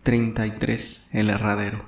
33. El herradero.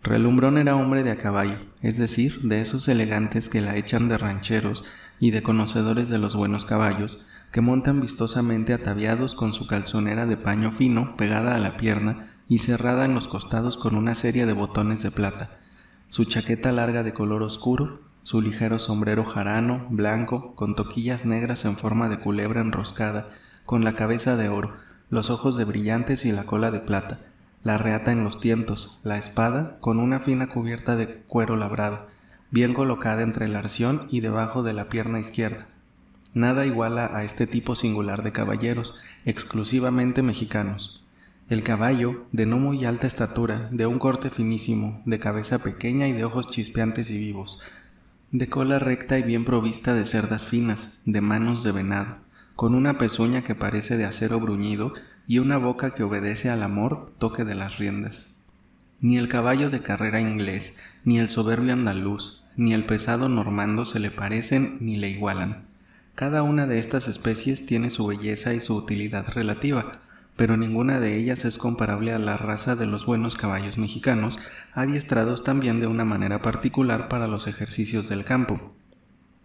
Relumbrón era hombre de a caballo, es decir, de esos elegantes que la echan de rancheros y de conocedores de los buenos caballos, que montan vistosamente ataviados con su calzonera de paño fino pegada a la pierna y cerrada en los costados con una serie de botones de plata, su chaqueta larga de color oscuro, su ligero sombrero jarano, blanco, con toquillas negras en forma de culebra enroscada, con la cabeza de oro, los ojos de brillantes y la cola de plata, la reata en los tientos, la espada con una fina cubierta de cuero labrado, bien colocada entre el arción y debajo de la pierna izquierda. Nada iguala a este tipo singular de caballeros, exclusivamente mexicanos. El caballo, de no muy alta estatura, de un corte finísimo, de cabeza pequeña y de ojos chispeantes y vivos, de cola recta y bien provista de cerdas finas, de manos de venado, con una pezuña que parece de acero bruñido y una boca que obedece al amor toque de las riendas. Ni el caballo de carrera inglés, ni el soberbio andaluz, ni el pesado normando se le parecen ni le igualan. Cada una de estas especies tiene su belleza y su utilidad relativa, pero ninguna de ellas es comparable a la raza de los buenos caballos mexicanos, adiestrados también de una manera particular para los ejercicios del campo.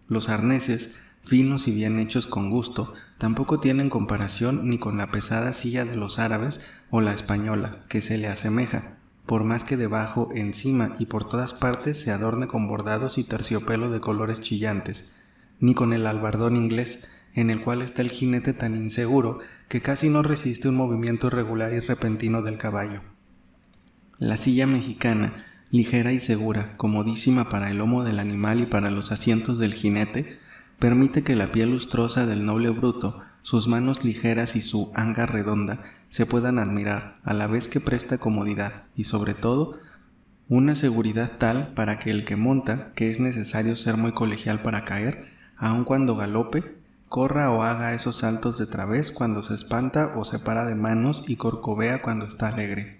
Los arneses, finos y bien hechos con gusto, tampoco tienen comparación ni con la pesada silla de los árabes o la española, que se le asemeja, por más que debajo, encima y por todas partes se adorne con bordados y terciopelo de colores chillantes, ni con el albardón inglés, en el cual está el jinete tan inseguro que casi no resiste un movimiento irregular y repentino del caballo. La silla mexicana, ligera y segura, comodísima para el lomo del animal y para los asientos del jinete, permite que la piel lustrosa del noble bruto, sus manos ligeras y su anga redonda se puedan admirar, a la vez que presta comodidad y, sobre todo, una seguridad tal para que el que monta, que es necesario ser muy colegial para caer, aun cuando galope, corra o haga esos saltos de través cuando se espanta o se para de manos y corcovea cuando está alegre.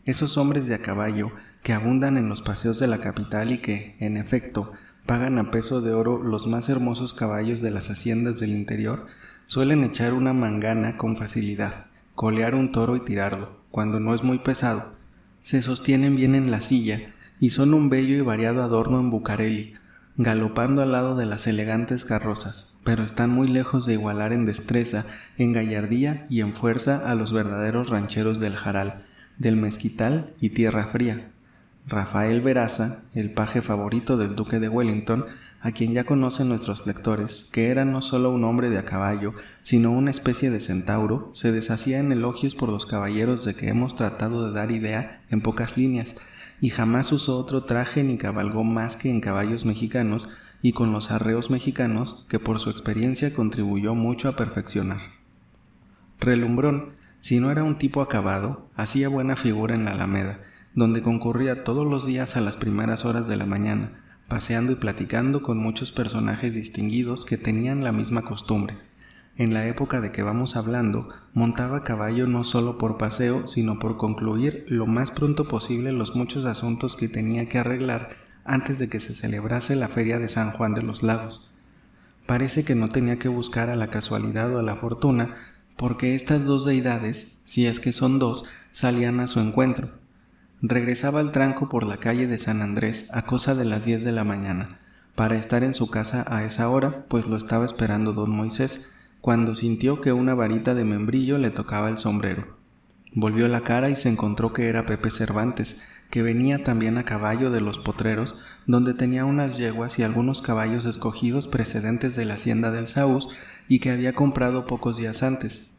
Esos hombres de a caballo que abundan en los paseos de la capital y que, en efecto, pagan a peso de oro los más hermosos caballos de las haciendas del interior, suelen echar una mangana con facilidad, colear un toro y tirarlo, cuando no es muy pesado. Se sostienen bien en la silla y son un bello y variado adorno en Bucareli, galopando al lado de las elegantes carrozas, pero están muy lejos de igualar en destreza, en gallardía y en fuerza a los verdaderos rancheros del Jaral, del Mezquital y Tierra Fría. Rafael Veraza, el paje favorito del duque de Wellington, a quien ya conocen nuestros lectores, que era no solo un hombre de a caballo, sino una especie de centauro, se deshacía en elogios por los caballeros de que hemos tratado de dar idea en pocas líneas, y jamás usó otro traje ni cabalgó más que en caballos mexicanos y con los arreos mexicanos que por su experiencia contribuyó mucho a perfeccionar. Relumbrón, si no era un tipo acabado, hacía buena figura en la Alameda, donde concurría todos los días a las primeras horas de la mañana, paseando y platicando con muchos personajes distinguidos que tenían la misma costumbre. En la época de que vamos hablando, montaba a caballo no solo por paseo, sino por concluir lo más pronto posible los muchos asuntos que tenía que arreglar antes de que se celebrase la feria de San Juan de los Lagos. Parece que no tenía que buscar a la casualidad o a la fortuna, porque estas dos deidades, si es que son dos, salían a su encuentro. Regresaba al tranco por la calle de San Andrés a cosa de las 10 de la mañana, para estar en su casa a esa hora, pues lo estaba esperando don Moisés, cuando sintió que una varita de membrillo le tocaba el sombrero. Volvió la cara y se encontró que era Pepe Cervantes, que venía también a caballo de los potreros, donde tenía unas yeguas y algunos caballos escogidos precedentes de la hacienda del Saúz y que había comprado pocos días antes.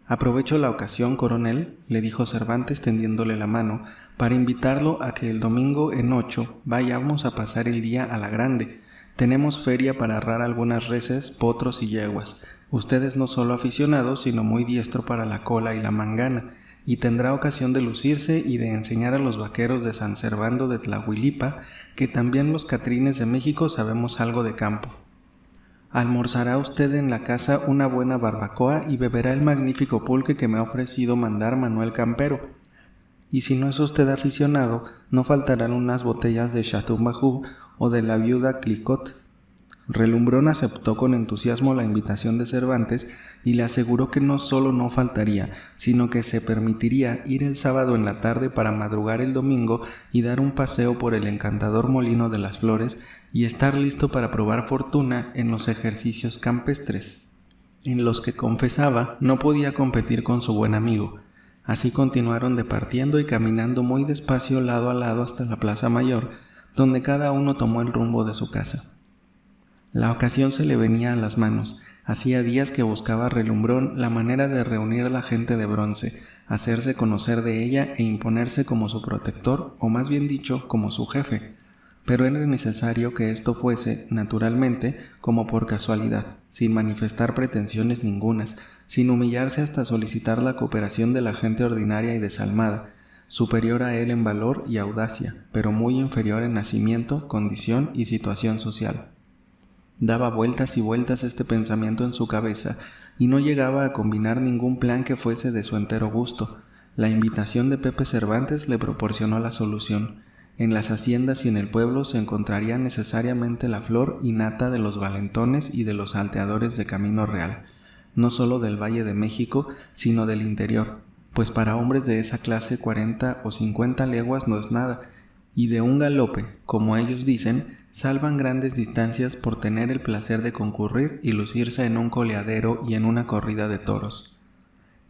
«Aprovecho la ocasión, coronel», le dijo Cervantes tendiéndole la mano, «para invitarlo a que el domingo en 8 vayamos a pasar el día a la Grande. Tenemos feria para arrar algunas reses, potros y yeguas. Usted es no solo aficionado, sino muy diestro para la cola y la mangana, y tendrá ocasión de lucirse y de enseñar a los vaqueros de San Servando de Tlahuilipa que también los catrines de México sabemos algo de campo. Almorzará usted en la casa una buena barbacoa y beberá el magnífico pulque que me ha ofrecido mandar Manuel Campero. Y si no es usted aficionado, no faltarán unas botellas de Chateau Maju o de la viuda Clicquot. Relumbrón aceptó con entusiasmo la invitación de Cervantes y le aseguró que no solo no faltaría, sino que se permitiría ir el sábado en la tarde para madrugar el domingo y dar un paseo por el encantador Molino de las Flores y estar listo para probar fortuna en los ejercicios campestres, en los que confesaba no podía competir con su buen amigo. Así continuaron departiendo y caminando muy despacio lado a lado hasta la Plaza Mayor, donde cada uno tomó el rumbo de su casa. La ocasión se le venía a las manos. Hacía días que buscaba Relumbrón la manera de reunir a la gente de bronce, hacerse conocer de ella e imponerse como su protector, o más bien dicho, como su jefe. Pero era necesario que esto fuese, naturalmente, como por casualidad, sin manifestar pretensiones ningunas, sin humillarse hasta solicitar la cooperación de la gente ordinaria y desalmada, superior a él en valor y audacia, pero muy inferior en nacimiento, condición y situación social. Daba vueltas y vueltas este pensamiento en su cabeza y no llegaba a combinar ningún plan que fuese de su entero gusto. La invitación de Pepe Cervantes le proporcionó la solución. En las haciendas y en el pueblo se encontraría necesariamente la flor y nata de los valentones y de los salteadores de camino real, no solo del Valle de México, sino del interior, pues para hombres de esa clase 40 o 50 leguas no es nada, y de un galope, como ellos dicen, salvan grandes distancias por tener el placer de concurrir y lucirse en un coleadero y en una corrida de toros.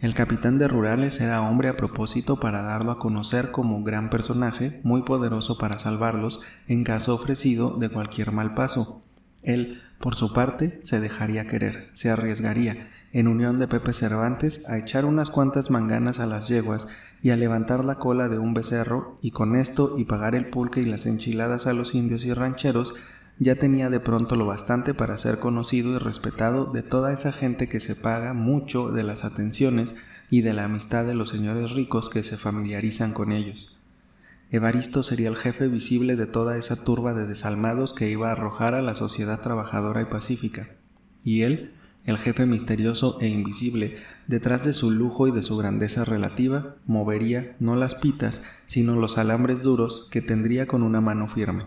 El capitán de rurales era hombre a propósito para darlo a conocer como un gran personaje, muy poderoso para salvarlos en caso ofrecido de cualquier mal paso. Él, por su parte, se dejaría querer, se arriesgaría, en unión de Pepe Cervantes, a echar unas cuantas manganas a las yeguas y a levantar la cola de un becerro, y con esto y pagar el pulque y las enchiladas a los indios y rancheros, ya tenía de pronto lo bastante para ser conocido y respetado de toda esa gente que se paga mucho de las atenciones y de la amistad de los señores ricos que se familiarizan con ellos. Evaristo sería el jefe visible de toda esa turba de desalmados que iba a arrojar a la sociedad trabajadora y pacífica, y él, el jefe misterioso e invisible, detrás de su lujo y de su grandeza relativa, movería no las pitas, sino los alambres duros que tendría con una mano firme.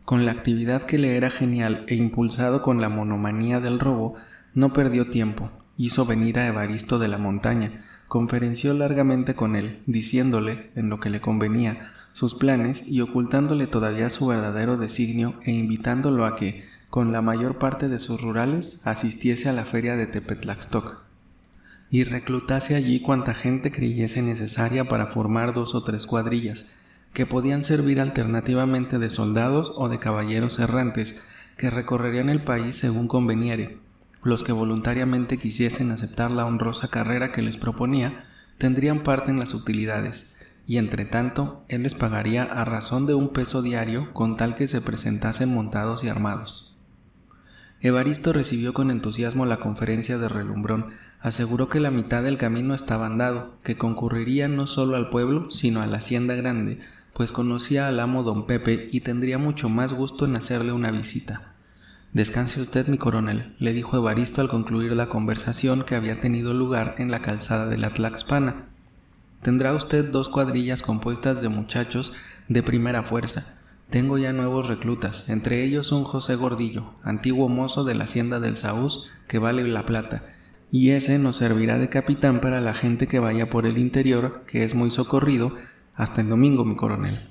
Con la actividad que le era genial e impulsado con la monomanía del robo, no perdió tiempo, hizo venir a Evaristo de la montaña, conferenció largamente con él, diciéndole, en lo que le convenía, sus planes y ocultándole todavía su verdadero designio e invitándolo a que, con la mayor parte de sus rurales, asistiese a la feria de Tepetlaxtoc y reclutase allí cuanta gente creyese necesaria para formar 2 o 3 cuadrillas, que podían servir alternativamente de soldados o de caballeros errantes, que recorrerían el país según conveniere. Los que voluntariamente quisiesen aceptar la honrosa carrera que les proponía, tendrían parte en las utilidades, y entre tanto él les pagaría a razón de 1 peso diario con tal que se presentasen montados y armados. Evaristo recibió con entusiasmo la conferencia de Relumbrón, aseguró que la mitad del camino estaba andado, que concurriría no solo al pueblo, sino a la hacienda grande, pues conocía al amo don Pepe y tendría mucho más gusto en hacerle una visita. «Descanse usted, mi coronel», le dijo Evaristo al concluir la conversación que había tenido lugar en la calzada de la Tlaxpana. «Tendrá usted 2 cuadrillas compuestas de muchachos de primera fuerza. Tengo ya nuevos reclutas, entre ellos un José Gordillo, antiguo mozo de la hacienda del Saúz, que vale la plata, y ese nos servirá de capitán para la gente que vaya por el interior, que es muy socorrido, hasta el domingo, mi coronel».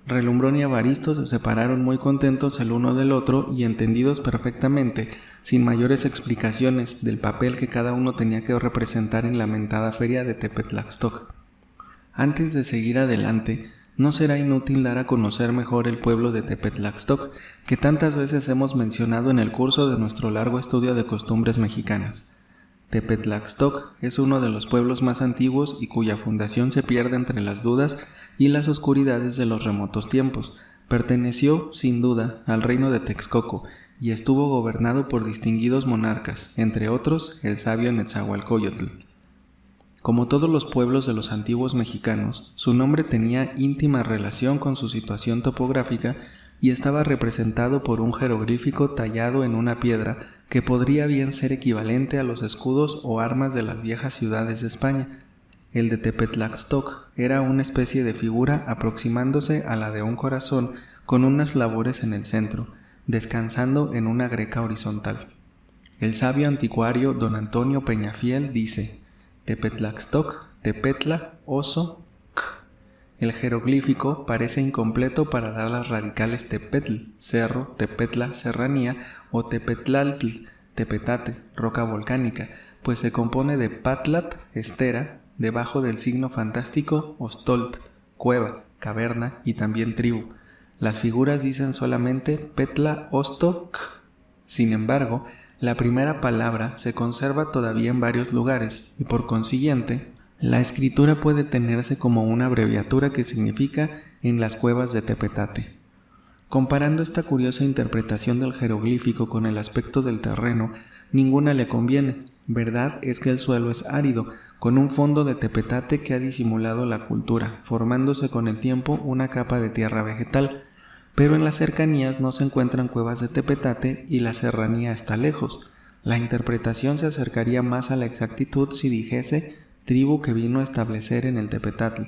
Relumbrón y Evaristo se separaron muy contentos el uno del otro y entendidos perfectamente, sin mayores explicaciones del papel que cada uno tenía que representar en la mentada feria de Tepetlaxtoc. Antes de seguir adelante, no será inútil dar a conocer mejor el pueblo de Tepetlaxtoc, que tantas veces hemos mencionado en el curso de nuestro largo estudio de costumbres mexicanas. Tepetlaxtoc es uno de los pueblos más antiguos y cuya fundación se pierde entre las dudas y las oscuridades de los remotos tiempos. Perteneció, sin duda, al reino de Texcoco y estuvo gobernado por distinguidos monarcas, entre otros el sabio Netzahualcóyotl. Como todos los pueblos de los antiguos mexicanos, su nombre tenía íntima relación con su situación topográfica y estaba representado por un jeroglífico tallado en una piedra que podría bien ser equivalente a los escudos o armas de las viejas ciudades de España. El de Tepetlaxtoc era una especie de figura aproximándose a la de un corazón con unas labores en el centro, descansando en una greca horizontal. El sabio anticuario don Antonio Peñafiel dice: Tepetlaxtoc, Tepetla, oso, k. El jeroglífico parece incompleto para dar las radicales tepetl, cerro, tepetla, serranía, o tepetlaltl, tepetate, roca volcánica, pues se compone de patlat, estera, debajo del signo fantástico ostolt, cueva, caverna y también tribu. Las figuras dicen solamente petla, osto, k. Sin embargo, la primera palabra se conserva todavía en varios lugares y por consiguiente, la escritura puede tenerse como una abreviatura que significa en las cuevas de Tepetate. Comparando esta curiosa interpretación del jeroglífico con el aspecto del terreno, ninguna le conviene. Verdad es que el suelo es árido, con un fondo de tepetate que ha disimulado la cultura, formándose con el tiempo una capa de tierra vegetal. Pero en las cercanías no se encuentran cuevas de tepetate y la serranía está lejos. La interpretación se acercaría más a la exactitud si dijese tribu que vino a establecer en el Tepetatl.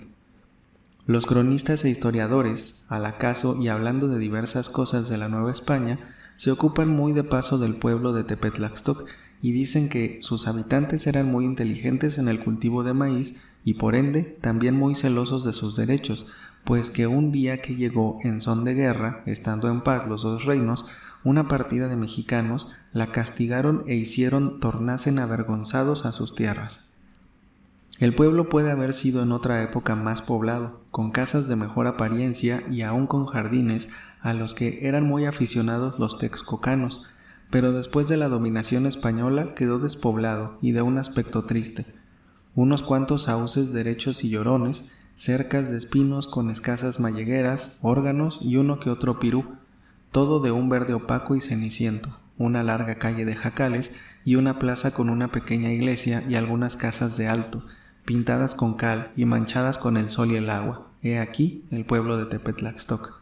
Los cronistas e historiadores, al acaso y hablando de diversas cosas de la Nueva España, se ocupan muy de paso del pueblo de Tepetlaxtoc y dicen que sus habitantes eran muy inteligentes en el cultivo de maíz y por ende también muy celosos de sus derechos, pues que un día que llegó en son de guerra, estando en paz los dos reinos, una partida de mexicanos la castigaron e hicieron tornasen avergonzados a sus tierras. El pueblo puede haber sido en otra época más poblado, con casas de mejor apariencia y aún con jardines a los que eran muy aficionados los texcocanos, pero después de la dominación española quedó despoblado y de un aspecto triste. Unos cuantos sauces derechos y llorones, cercas de espinos con escasas mallegueras, órganos y uno que otro pirú, todo de un verde opaco y ceniciento, una larga calle de jacales y una plaza con una pequeña iglesia y algunas casas de alto, pintadas con cal y manchadas con el sol y el agua. He aquí el pueblo de Tepetlaxtoc.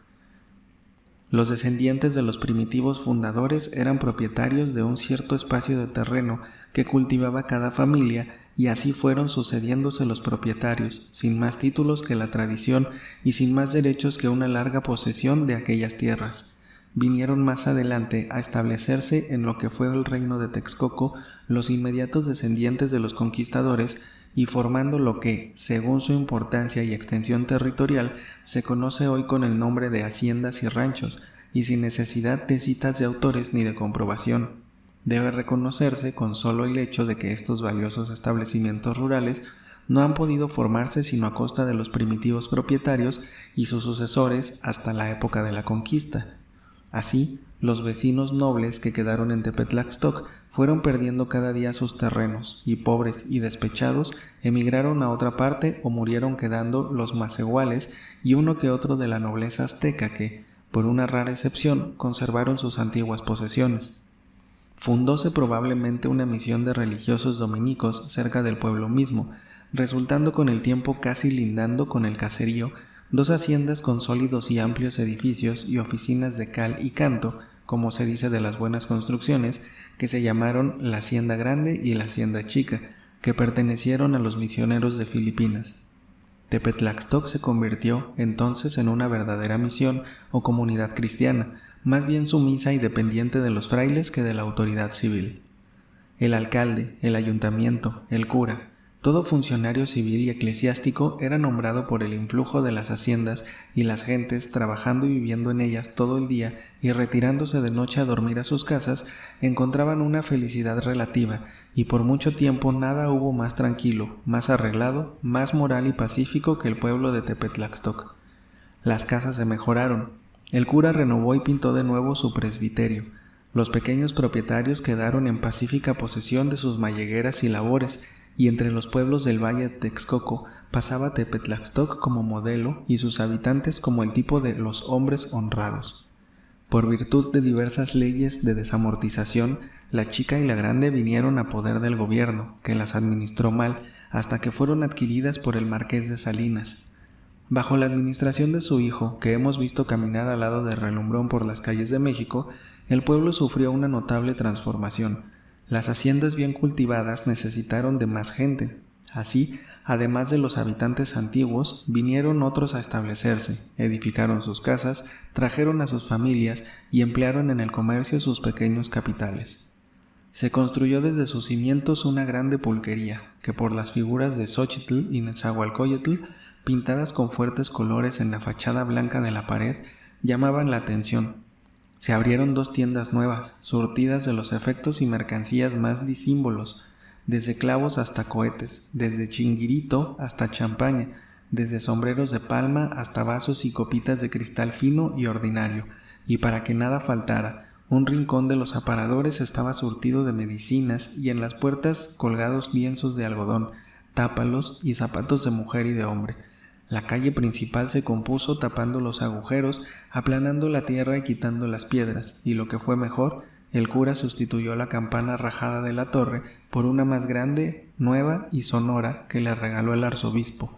Los descendientes de los primitivos fundadores eran propietarios de un cierto espacio de terreno que cultivaba cada familia y así fueron sucediéndose los propietarios, sin más títulos que la tradición y sin más derechos que una larga posesión de aquellas tierras. Vinieron más adelante a establecerse en lo que fue el reino de Texcoco los inmediatos descendientes de los conquistadores y formando lo que, según su importancia y extensión territorial, se conoce hoy con el nombre de haciendas y ranchos, y sin necesidad de citas de autores ni de comprobación. Debe reconocerse con solo el hecho de que estos valiosos establecimientos rurales no han podido formarse sino a costa de los primitivos propietarios y sus sucesores hasta la época de la conquista. Así, los vecinos nobles que quedaron en Tepetlaxtoc fueron perdiendo cada día sus terrenos y pobres y despechados emigraron a otra parte o murieron quedando los macehuales y uno que otro de la nobleza azteca que, por una rara excepción, conservaron sus antiguas posesiones. Fundóse probablemente una misión de religiosos dominicos cerca del pueblo mismo, resultando con el tiempo casi lindando con el caserío, dos haciendas con sólidos y amplios edificios y oficinas de cal y canto, como se dice de las buenas construcciones, que se llamaron la Hacienda Grande y la Hacienda Chica, que pertenecieron a los misioneros de Filipinas. Tepetlaxtoc se convirtió entonces en una verdadera misión o comunidad cristiana, más bien sumisa y dependiente de los frailes que de la autoridad civil. El alcalde, el ayuntamiento, el cura, todo funcionario civil y eclesiástico era nombrado por el influjo de las haciendas y las gentes, trabajando y viviendo en ellas todo el día y retirándose de noche a dormir a sus casas, encontraban una felicidad relativa, y por mucho tiempo nada hubo más tranquilo, más arreglado, más moral y pacífico que el pueblo de Tepetlaxtoc. Las casas se mejoraron, el cura renovó y pintó de nuevo su presbiterio, los pequeños propietarios quedaron en pacífica posesión de sus mallegueras y labores, y entre los pueblos del valle de Texcoco pasaba Tepetlaxtoc como modelo y sus habitantes como el tipo de los hombres honrados. Por virtud de diversas leyes de desamortización, la chica y la grande vinieron a poder del gobierno, que las administró mal, hasta que fueron adquiridas por el marqués de Salinas. Bajo la administración de su hijo, que hemos visto caminar al lado de Relumbrón por las calles de México, el pueblo sufrió una notable transformación. Las haciendas bien cultivadas necesitaron de más gente. Así, además de los habitantes antiguos, vinieron otros a establecerse, edificaron sus casas, trajeron a sus familias y emplearon en el comercio sus pequeños capitales. Se construyó desde sus cimientos una grande pulquería, que por las figuras de Xóchitl y Nezahualcóyotl, pintadas con fuertes colores en la fachada blanca de la pared, llamaban la atención. Se abrieron 2 tiendas nuevas, surtidas de los efectos y mercancías más disímbolos, desde clavos hasta cohetes, desde chinguirito hasta champaña, desde sombreros de palma hasta vasos y copitas de cristal fino y ordinario, y para que nada faltara, un rincón de los aparadores estaba surtido de medicinas y en las puertas colgados lienzos de algodón, tápalos y zapatos de mujer y de hombre. La calle principal se compuso tapando los agujeros, aplanando la tierra y quitando las piedras, y lo que fue mejor, el cura sustituyó la campana rajada de la torre por una más grande, nueva y sonora que le regaló el arzobispo.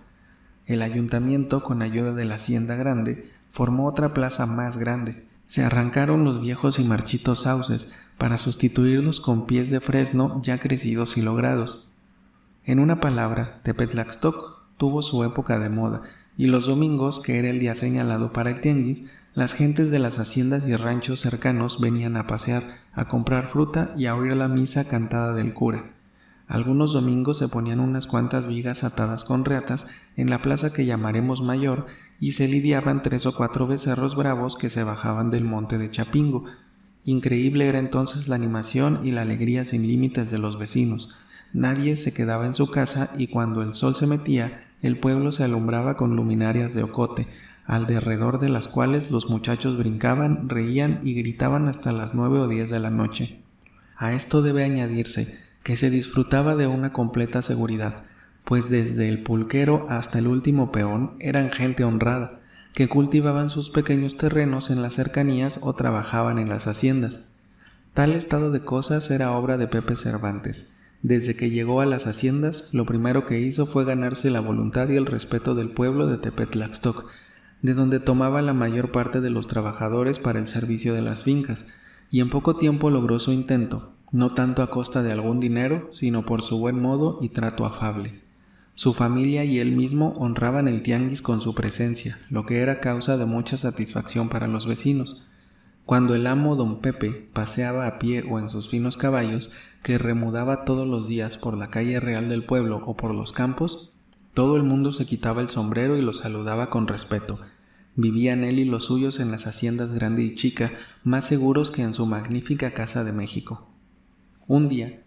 El ayuntamiento, con ayuda de la hacienda grande, formó otra plaza más grande. Se arrancaron los viejos y marchitos sauces para sustituirlos con pies de fresno ya crecidos y logrados. En una palabra, Tepetlaxtoc tuvo su época de moda, y los domingos, que era el día señalado para el tianguis, las gentes de las haciendas y ranchos cercanos venían a pasear, a comprar fruta y a oír la misa cantada del cura. Algunos domingos se ponían unas cuantas vigas atadas con reatas en la plaza que llamaremos Mayor y se lidiaban 3 o 4 becerros bravos que se bajaban del monte de Chapingo. Increíble era entonces la animación y la alegría sin límites de los vecinos. Nadie se quedaba en su casa y cuando el sol se metía, el pueblo se alumbraba con luminarias de ocote, alrededor de las cuales los muchachos brincaban, reían y gritaban hasta las 9 o 10 de la noche. A esto debe añadirse que se disfrutaba de una completa seguridad, pues desde el pulquero hasta el último peón eran gente honrada, que cultivaban sus pequeños terrenos en las cercanías o trabajaban en las haciendas. Tal estado de cosas era obra de Pepe Cervantes. Desde que llegó a las haciendas, lo primero que hizo fue ganarse la voluntad y el respeto del pueblo de Tepetlaxtoc, de donde tomaba la mayor parte de los trabajadores para el servicio de las fincas, y en poco tiempo logró su intento, no tanto a costa de algún dinero, sino por su buen modo y trato afable. Su familia y él mismo honraban el tianguis con su presencia, lo que era causa de mucha satisfacción para los vecinos. Cuando el amo don Pepe paseaba a pie o en sus finos caballos, que remudaba todos los días por la calle real del pueblo o por los campos, todo el mundo se quitaba el sombrero y lo saludaba con respeto. Vivían él y los suyos en las haciendas Grande y Chica, más seguros que en su magnífica casa de México. Un día,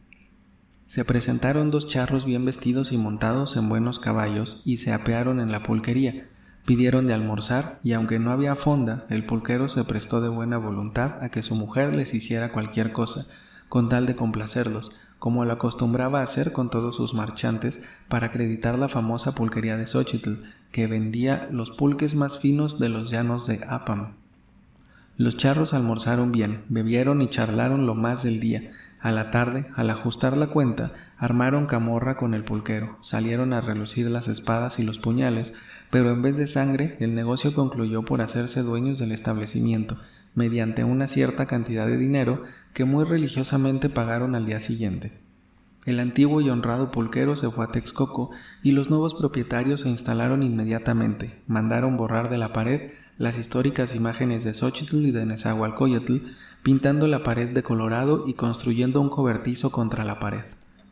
se presentaron 2 charros bien vestidos y montados en buenos caballos y se apearon en la pulquería. Pidieron de almorzar y aunque no había fonda, el pulquero se prestó de buena voluntad a que su mujer les hiciera cualquier cosa, con tal de complacerlos, como lo acostumbraba a hacer con todos sus marchantes para acreditar la famosa pulquería de Xóchitl, que vendía los pulques más finos de los llanos de Apam. Los charros almorzaron bien, bebieron y charlaron lo más del día. A la tarde, al ajustar la cuenta, armaron camorra con el pulquero, salieron a relucir las espadas y los puñales, pero en vez de sangre, el negocio concluyó por hacerse dueños del establecimiento, mediante una cierta cantidad de dinero que muy religiosamente pagaron al día siguiente. El antiguo y honrado pulquero se fue a Texcoco y los nuevos propietarios se instalaron inmediatamente, mandaron borrar de la pared las históricas imágenes de Xóchitl y de Nezahualcóyotl, pintando la pared de colorado y construyendo un cobertizo contra la pared.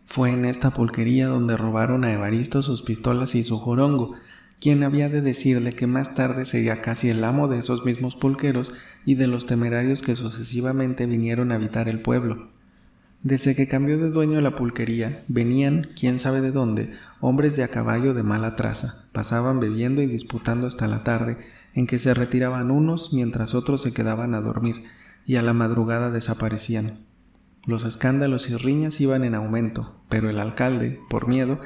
Fue en esta pulquería donde robaron a Evaristo sus pistolas y su jorongo, quien había de decirle que más tarde sería casi el amo de esos mismos pulqueros y de los temerarios que sucesivamente vinieron a habitar el pueblo. Desde que cambió de dueño la pulquería, venían, quién sabe de dónde, hombres de a caballo de mala traza, pasaban bebiendo y disputando hasta la tarde, en que se retiraban unos mientras otros se quedaban a dormir, y a la madrugada desaparecían. Los escándalos y riñas iban en aumento, pero el alcalde, por miedo,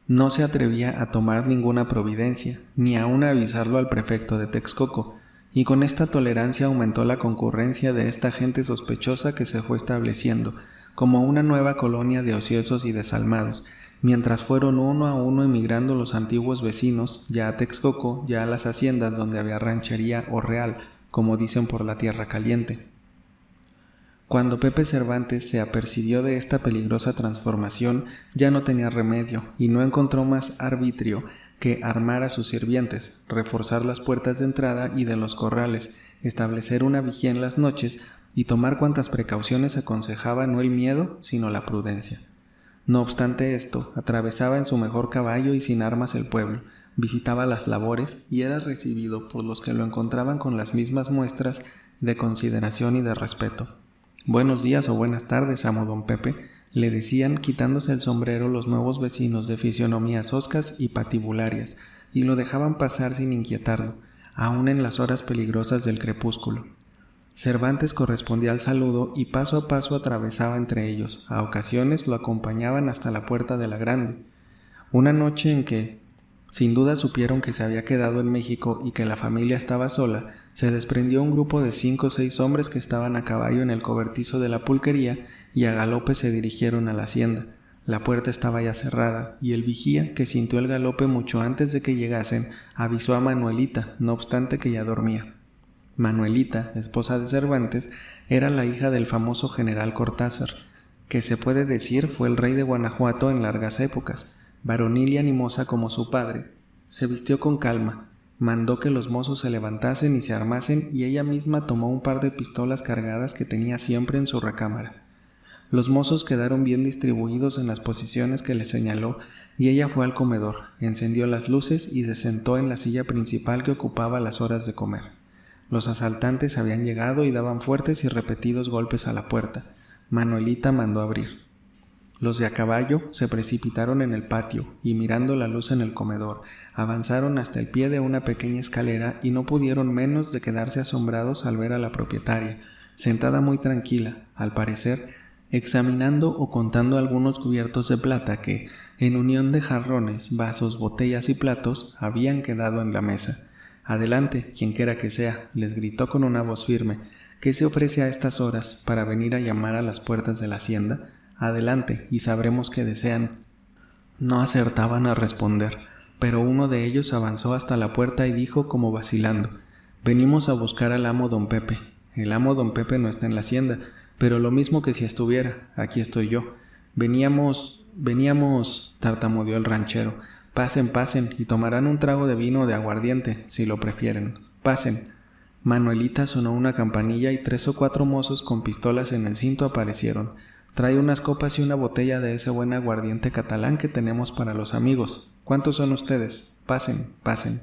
no se atrevía a tomar ninguna providencia, ni aun a avisarlo al prefecto de Texcoco, y con esta tolerancia aumentó la concurrencia de esta gente sospechosa que se fue estableciendo, como una nueva colonia de ociosos y desalmados, mientras fueron uno a uno emigrando los antiguos vecinos, ya a Texcoco, ya a las haciendas donde había ranchería o real, como dicen por la tierra caliente. Cuando Pepe Cervantes se apercibió de esta peligrosa transformación, ya no tenía remedio y no encontró más arbitrio que armar a sus sirvientes, reforzar las puertas de entrada y de los corrales, establecer una vigía en las noches y tomar cuantas precauciones aconsejaba no el miedo, sino la prudencia. No obstante esto, atravesaba en su mejor caballo y sin armas el pueblo, visitaba las labores y era recibido por los que lo encontraban con las mismas muestras de consideración y de respeto. «Buenos días o buenas tardes, amo don Pepe», le decían quitándose el sombrero los nuevos vecinos de fisionomías hoscas y patibularias, y lo dejaban pasar sin inquietarlo, aun en las horas peligrosas del crepúsculo. Cervantes correspondía al saludo y paso a paso atravesaba entre ellos. A ocasiones lo acompañaban hasta la puerta de la Grande. Una noche en que, sin duda supieron que se había quedado en México y que la familia estaba sola, se desprendió un grupo de 5 o 6 hombres que estaban a caballo en el cobertizo de la pulquería y a galope se dirigieron a la hacienda. La puerta estaba ya cerrada y el vigía, que sintió el galope mucho antes de que llegasen, avisó a Manuelita, no obstante que ya dormía. Manuelita, esposa de Cervantes, era la hija del famoso general Cortázar, que se puede decir fue el rey de Guanajuato en largas épocas. Varonil y animosa como su padre, se vistió con calma, mandó que los mozos se levantasen y se armasen y ella misma tomó un par de pistolas cargadas que tenía siempre en su recámara. Los mozos quedaron bien distribuidos en las posiciones que le señaló y ella fue al comedor, encendió las luces y se sentó en la silla principal que ocupaba las horas de comer. Los asaltantes habían llegado y daban fuertes y repetidos golpes a la puerta. Manuelita mandó abrir. Los de a caballo se precipitaron en el patio y mirando la luz en el comedor, avanzaron hasta el pie de una pequeña escalera y no pudieron menos de quedarse asombrados al ver a la propietaria, sentada muy tranquila, al parecer, examinando o contando algunos cubiertos de plata que, en unión de jarrones, vasos, botellas y platos, habían quedado en la mesa. «Adelante, quienquiera que sea», les gritó con una voz firme. «¿Qué se ofrece a estas horas para venir a llamar a las puertas de la hacienda? Adelante, y sabremos qué desean». No acertaban a responder, pero uno de ellos avanzó hasta la puerta y dijo como vacilando: «Venimos a buscar al amo don Pepe». «El amo don Pepe no está en la hacienda, pero lo mismo que si estuviera, aquí estoy yo». Veníamos, tartamudeó el ranchero. Pasen, y tomarán un trago de vino o de aguardiente, si lo prefieren. Pasen». Manuelita sonó una campanilla y 3 o 4 mozos con pistolas en el cinto aparecieron. «Trae unas copas y una botella de ese buen aguardiente catalán que tenemos para los amigos. ¿Cuántos son ustedes? Pasen».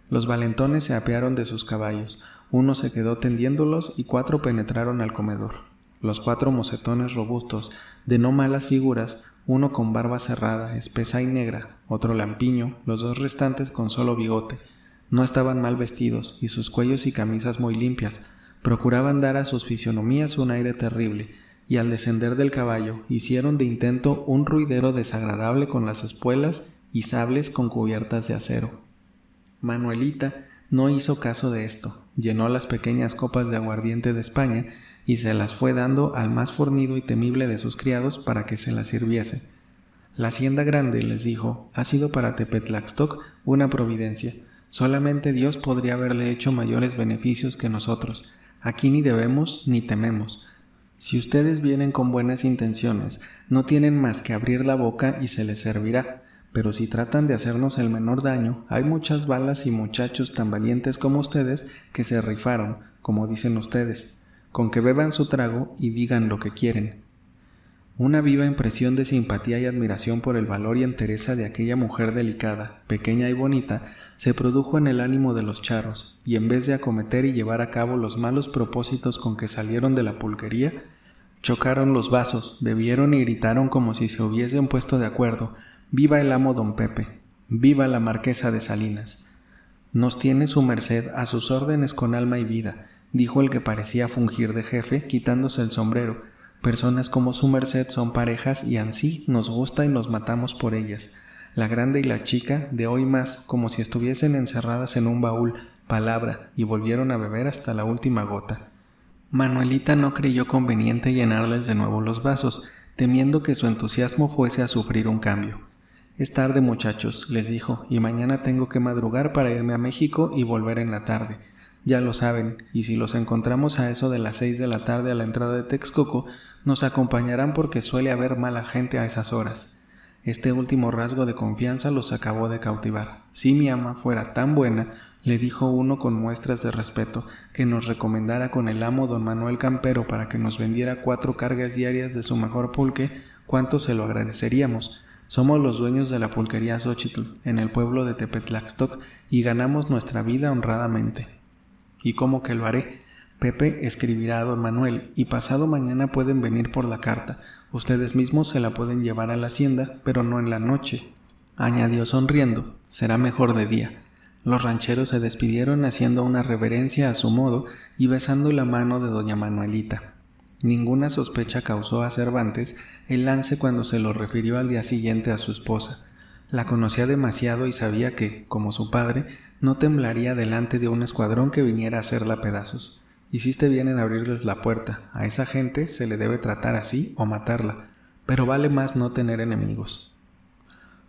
Los valentones se apearon de sus caballos. Uno se quedó tendiéndolos y 4 penetraron al comedor. Los 4 mocetones robustos, de no malas figuras, uno con barba cerrada, espesa y negra, otro lampiño, los 2 restantes con solo bigote. No estaban mal vestidos y sus cuellos y camisas muy limpias. Procuraban dar a sus fisionomías un aire terrible, y al descender del caballo hicieron de intento un ruidero desagradable con las espuelas y sables con cubiertas de acero. Manuelita no hizo caso de esto, llenó las pequeñas copas de aguardiente de España y se las fue dando al más fornido y temible de sus criados para que se las sirviese. «La hacienda grande», les dijo, «ha sido para Tepetlaxtoc una providencia. Solamente Dios podría haberle hecho mayores beneficios que nosotros. Aquí ni debemos ni tememos. Si ustedes vienen con buenas intenciones, no tienen más que abrir la boca y se les servirá. Pero si tratan de hacernos el menor daño, hay muchas balas y muchachos tan valientes como ustedes que se rifaron, como dicen ustedes. Con que beban su trago y digan lo que quieren». Una viva impresión de simpatía y admiración por el valor y entereza de aquella mujer delicada, pequeña y bonita, se produjo en el ánimo de los charros, y en vez de acometer y llevar a cabo los malos propósitos con que salieron de la pulquería, chocaron los vasos, bebieron y gritaron como si se hubiesen puesto de acuerdo: «¡Viva el amo don Pepe! ¡Viva la marquesa de Salinas!». «Nos tiene su merced a sus órdenes con alma y vida», dijo el que parecía fungir de jefe, quitándose el sombrero. «Personas como su merced son parejas y ansí nos gusta y nos matamos por ellas. La grande y la chica, de hoy más, como si estuviesen encerradas en un baúl, palabra», y volvieron a beber hasta la última gota. Manuelita no creyó conveniente llenarles de nuevo los vasos, temiendo que su entusiasmo fuese a sufrir un cambio. «Es tarde, muchachos», les dijo, «y mañana tengo que madrugar para irme a México y volver en la tarde. Ya lo saben, y si los encontramos a eso de las 6 de la tarde a la entrada de Texcoco, nos acompañarán porque suele haber mala gente a esas horas. Este último rasgo de confianza los acabó de cautivar. Si mi ama fuera tan buena, le dijo uno con muestras de respeto, que nos recomendara con el amo don Manuel Campero para que nos vendiera 4 cargas diarias de su mejor pulque, cuánto se lo agradeceríamos. Somos los dueños de la pulquería Xochitl, en el pueblo de Tepetlaxtoc, y ganamos nuestra vida honradamente. ¿Y cómo que lo haré? Pepe escribirá a don Manuel, y pasado mañana pueden venir por la carta. Ustedes mismos se la pueden llevar a la hacienda, pero no en la noche, añadió sonriendo. Será mejor de día. Los rancheros se despidieron haciendo una reverencia a su modo y besando la mano de doña Manuelita. Ninguna sospecha causó a Cervantes el lance cuando se lo refirió al día siguiente a su esposa. La conocía demasiado y sabía que, como su padre, no temblaría delante de un escuadrón que viniera a hacerla pedazos. Hiciste bien en abrirles la puerta. A esa gente se le debe tratar así o matarla, pero vale más no tener enemigos.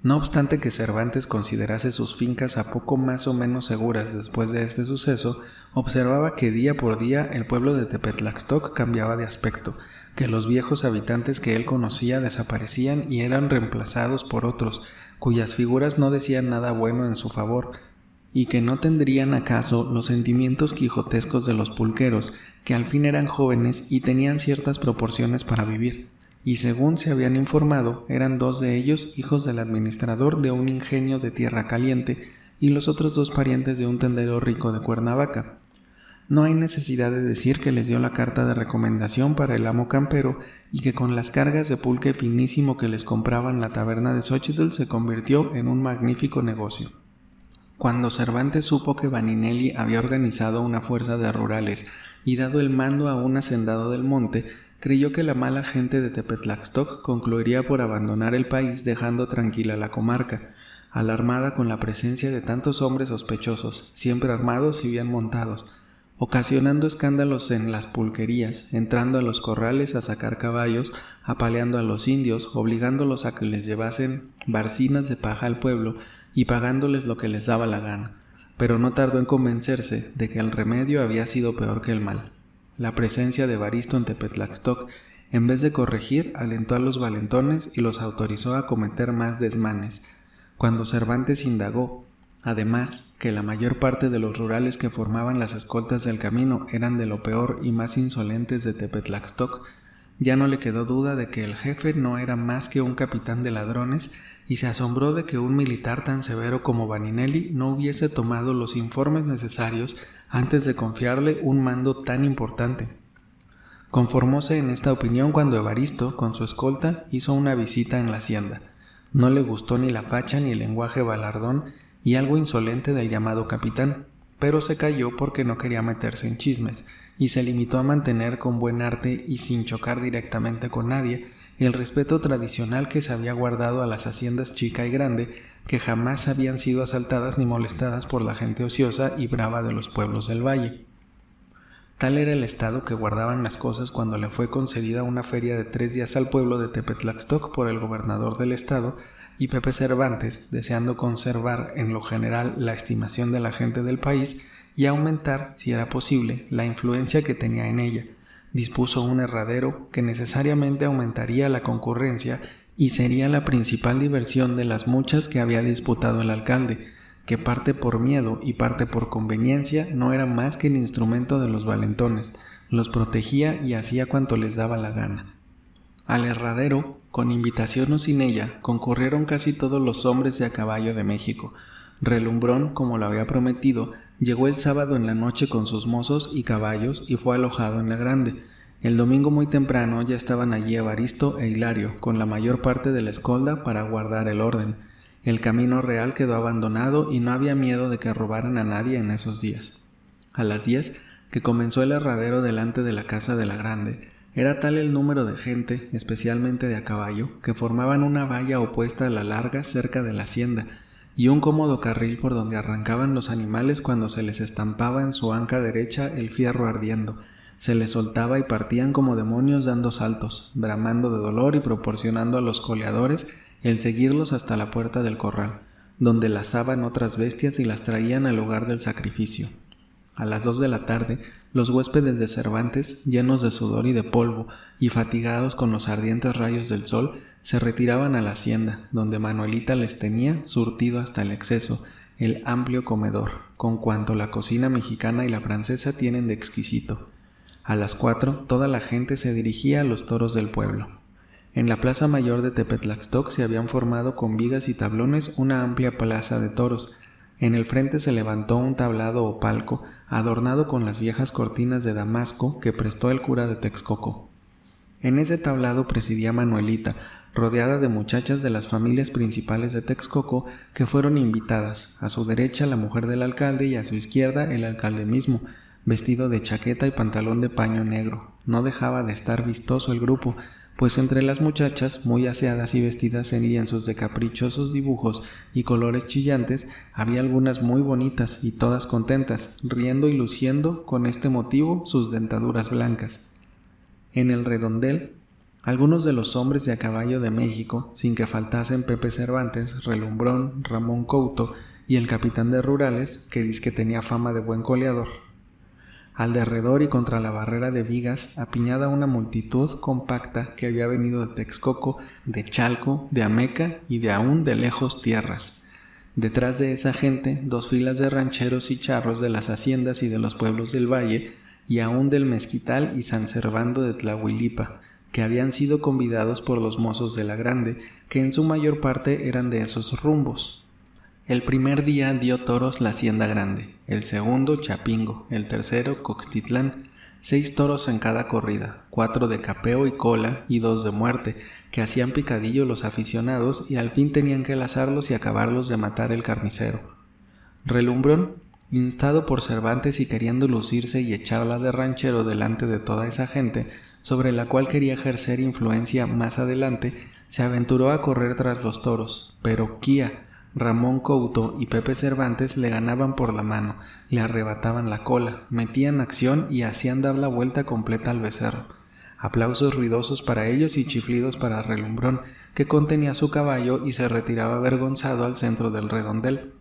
No obstante que Cervantes considerase sus fincas a poco más o menos seguras después de este suceso, observaba que día por día el pueblo de Tepetlaxtoc cambiaba de aspecto, que los viejos habitantes que él conocía desaparecían y eran reemplazados por otros, cuyas figuras no decían nada bueno en su favor, y que no tendrían acaso los sentimientos quijotescos de los pulqueros, que al fin eran jóvenes y tenían ciertas proporciones para vivir, y según se habían informado, eran 2 de ellos hijos del administrador de un ingenio de Tierra Caliente y los otros 2 parientes de un tendero rico de Cuernavaca. No hay necesidad de decir que les dio la carta de recomendación para el amo Campero y que con las cargas de pulque finísimo que les compraban la taberna de Xochitl se convirtió en un magnífico negocio. Cuando Cervantes supo que Vaninelli había organizado una fuerza de rurales y dado el mando a un hacendado del monte, creyó que la mala gente de Tepetlaxtoc concluiría por abandonar el país dejando tranquila la comarca, alarmada con la presencia de tantos hombres sospechosos, siempre armados y bien montados, ocasionando escándalos en las pulquerías, entrando a los corrales a sacar caballos, apaleando a los indios, obligándolos a que les llevasen barcinas de paja al pueblo y pagándoles lo que les daba la gana, pero no tardó en convencerse de que el remedio había sido peor que el mal. La presencia de Evaristo en Tepetlaxtoc, en vez de corregir, alentó a los valentones y los autorizó a cometer más desmanes. Cuando Cervantes indagó, además, que la mayor parte de los rurales que formaban las escoltas del camino eran de lo peor y más insolentes de Tepetlaxtoc, ya no le quedó duda de que el jefe no era más que un capitán de ladrones y se asombró de que un militar tan severo como Vaninelli no hubiese tomado los informes necesarios antes de confiarle un mando tan importante. Conformóse en esta opinión cuando Evaristo, con su escolta, hizo una visita en la hacienda. No le gustó ni la facha ni el lenguaje balardón y algo insolente del llamado capitán, pero se calló porque no quería meterse en chismes, y se limitó a mantener con buen arte y sin chocar directamente con nadie el respeto tradicional que se había guardado a las haciendas chica y grande, que jamás habían sido asaltadas ni molestadas por la gente ociosa y brava de los pueblos del valle. Tal era el estado que guardaban las cosas cuando le fue concedida una feria de 3 días al pueblo de Tepetlaxtoc por el gobernador del estado, y Pepe Cervantes, deseando conservar en lo general la estimación de la gente del país y aumentar, si era posible, la influencia que tenía en ella, dispuso un herradero que necesariamente aumentaría la concurrencia y sería la principal diversión de las muchas que había disputado el alcalde, que parte por miedo y parte por conveniencia no era más que el instrumento de los valentones, los protegía y hacía cuanto les daba la gana. Al herradero, con invitación o sin ella, concurrieron casi todos los hombres de a caballo de México. Relumbrón, como lo había prometido, llegó el sábado en la noche con sus mozos y caballos y fue alojado en la grande. El domingo muy temprano ya estaban allí Evaristo e Hilario, con la mayor parte de la escolta para guardar el orden. El camino real quedó abandonado y no había miedo de que robaran a nadie en esos días. A las 10, que comenzó el herradero delante de la casa de la grande, era tal el número de gente, especialmente de a caballo, que formaban una valla opuesta a la larga cerca de la hacienda, y un cómodo carril por donde arrancaban los animales cuando se les estampaba en su anca derecha el fierro ardiendo. Se les soltaba y partían como demonios dando saltos, bramando de dolor y proporcionando a los coleadores el seguirlos hasta la puerta del corral, donde lazaban otras bestias y las traían al lugar del sacrificio. A las 2 de la tarde, los huéspedes de Cervantes, llenos de sudor y de polvo, y fatigados con los ardientes rayos del sol, se retiraban a la hacienda, donde Manuelita les tenía, surtido hasta el exceso, el amplio comedor, con cuanto la cocina mexicana y la francesa tienen de exquisito. A las 4, toda la gente se dirigía a los toros del pueblo. En la plaza mayor de Tepetlaxtoc se habían formado con vigas y tablones una amplia plaza de toros. En el frente se levantó un tablado o palco, adornado con las viejas cortinas de damasco que prestó el cura de Texcoco. En ese tablado presidía Manuelita, rodeada de muchachas de las familias principales de Texcoco que fueron invitadas, a su derecha la mujer del alcalde y a su izquierda el alcalde mismo, vestido de chaqueta y pantalón de paño negro. No dejaba de estar vistoso el grupo, pues entre las muchachas, muy aseadas y vestidas en lienzos de caprichosos dibujos y colores chillantes, había algunas muy bonitas y todas contentas, riendo y luciendo con este motivo sus dentaduras blancas. En el redondel, algunos de los hombres de a caballo de México, sin que faltasen Pepe Cervantes, Relumbrón, Ramón Couto y el capitán de rurales, que dizque tenía fama de buen coleador. Al derredor y contra la barrera de vigas, apiñada una multitud compacta que había venido de Texcoco, de Chalco, de Ameca y de aún de lejos tierras. Detrás de esa gente, 2 filas de rancheros y charros de las haciendas y de los pueblos del valle, y aún del Mezquital y San Servando de Tlahuilipa, que habían sido convidados por los mozos de la Grande, que en su mayor parte eran de esos rumbos. El primer día dio toros la Hacienda Grande, el segundo Chapingo, el tercero Coxtitlán, 6 toros en cada corrida, 4 de capeo y cola y 2 de muerte, que hacían picadillo los aficionados y al fin tenían que lazarlos y acabarlos de matar el carnicero. Relumbrón, instado por Cervantes y queriendo lucirse y echarla de ranchero delante de toda esa gente, sobre la cual quería ejercer influencia más adelante, se aventuró a correr tras los toros, pero Quía, Ramón Couto y Pepe Cervantes le ganaban por la mano, le arrebataban la cola, metían acción y hacían dar la vuelta completa al becerro. Aplausos ruidosos para ellos y chiflidos para Relumbrón, que contenía su caballo y se retiraba avergonzado al centro del redondel.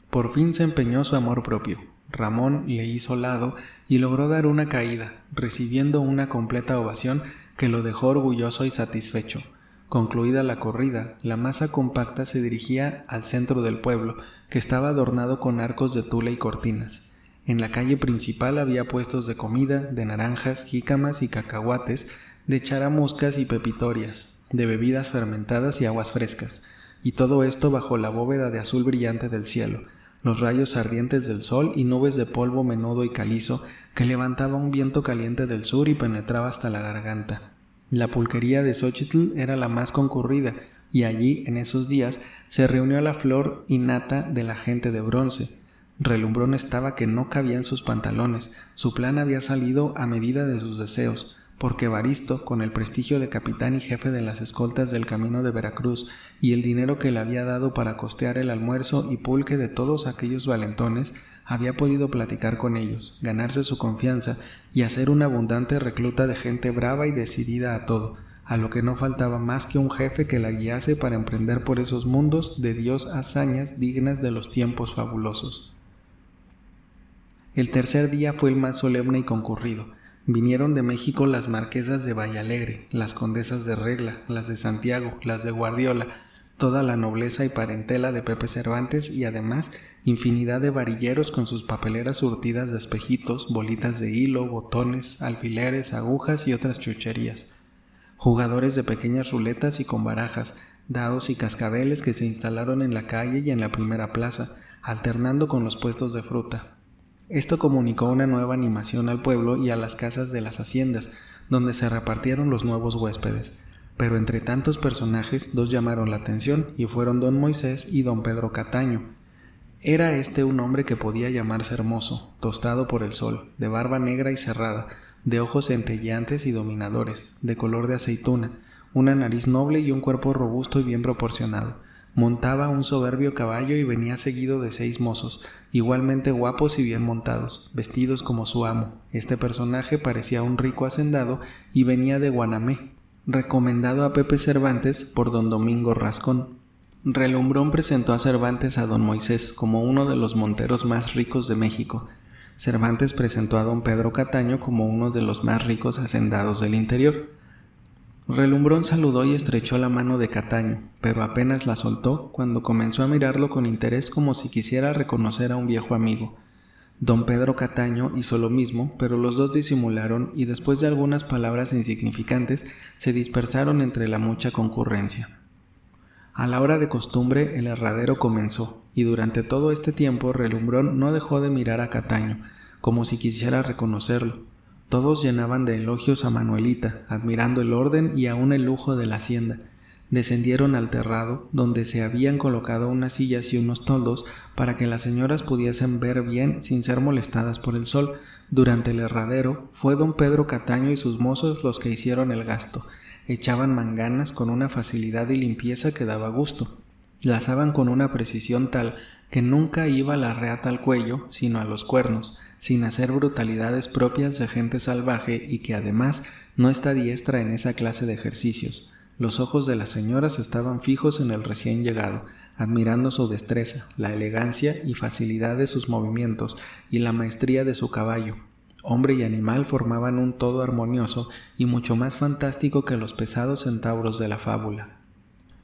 Por fin se empeñó su amor propio. Ramón le hizo lado y logró dar una caída, recibiendo una completa ovación que lo dejó orgulloso y satisfecho. Concluida la corrida, la masa compacta se dirigía al centro del pueblo, que estaba adornado con arcos de tula y cortinas. En la calle principal había puestos de comida, de naranjas, jícamas y cacahuates, de charamuscas y pepitorias, de bebidas fermentadas y aguas frescas, y todo esto bajo la bóveda de azul brillante del cielo, los rayos ardientes del sol y nubes de polvo menudo y calizo que levantaba un viento caliente del sur y penetraba hasta la garganta. La pulquería de Xochitl era la más concurrida, y allí, en esos días, se reunió la flor y nata de la gente de bronce. Relumbrón estaba que no cabía en sus pantalones, su plan había salido a medida de sus deseos, porque Evaristo, con el prestigio de capitán y jefe de las escoltas del camino de Veracruz, y el dinero que le había dado para costear el almuerzo y pulque de todos aquellos valentones, había podido platicar con ellos, ganarse su confianza y hacer una abundante recluta de gente brava y decidida a todo, a lo que no faltaba más que un jefe que la guiase para emprender por esos mundos de Dios hazañas dignas de los tiempos fabulosos. El tercer día fue el más solemne y concurrido. Vinieron de México las marquesas de Vallalegre, las condesas de Regla, las de Santiago, las de Guardiola, toda la nobleza y parentela de Pepe Cervantes y además infinidad de varilleros con sus papeleras surtidas de espejitos, bolitas de hilo, botones, alfileres, agujas y otras chucherías. Jugadores de pequeñas ruletas y con barajas, dados y cascabeles que se instalaron en la calle y en la primera plaza, alternando con los puestos de fruta. Esto comunicó una nueva animación al pueblo y a las casas de las haciendas, donde se repartieron los nuevos huéspedes. Pero entre tantos personajes, 2 llamaron la atención y fueron don Moisés y don Pedro Cataño. Era este un hombre que podía llamarse hermoso, tostado por el sol, de barba negra y cerrada, de ojos centelleantes y dominadores, de color de aceituna, una nariz noble y un cuerpo robusto y bien proporcionado. Montaba un soberbio caballo y venía seguido de 6 mozos, igualmente guapos y bien montados, vestidos como su amo. Este personaje parecía un rico hacendado y venía de Guanamé, recomendado a Pepe Cervantes por don Domingo Rascón. Relumbrón presentó a Cervantes a don Moisés como uno de los monteros más ricos de México. Cervantes presentó a don Pedro Cataño como uno de los más ricos hacendados del interior. Relumbrón saludó y estrechó la mano de Cataño, pero apenas la soltó cuando comenzó a mirarlo con interés como si quisiera reconocer a un viejo amigo. Don Pedro Cataño hizo lo mismo, pero los dos disimularon y después de algunas palabras insignificantes se dispersaron entre la mucha concurrencia. A la hora de costumbre el herradero comenzó, y durante todo este tiempo Relumbrón no dejó de mirar a Cataño, como si quisiera reconocerlo. Todos llenaban de elogios a Manuelita, admirando el orden y aún el lujo de la hacienda. Descendieron al terrado, donde se habían colocado unas sillas y unos toldos para que las señoras pudiesen ver bien sin ser molestadas por el sol. Durante el herradero fue don Pedro Cataño y sus mozos los que hicieron el gasto. Echaban manganas con una facilidad y limpieza que daba gusto. Lazaban con una precisión tal que nunca iba la reata al cuello, sino a los cuernos, sin hacer brutalidades propias de gente salvaje y que además no está diestra en esa clase de ejercicios. Los ojos de las señoras estaban fijos en el recién llegado, admirando su destreza, la elegancia y facilidad de sus movimientos y la maestría de su caballo. Hombre y animal formaban un todo armonioso y mucho más fantástico que los pesados centauros de la fábula.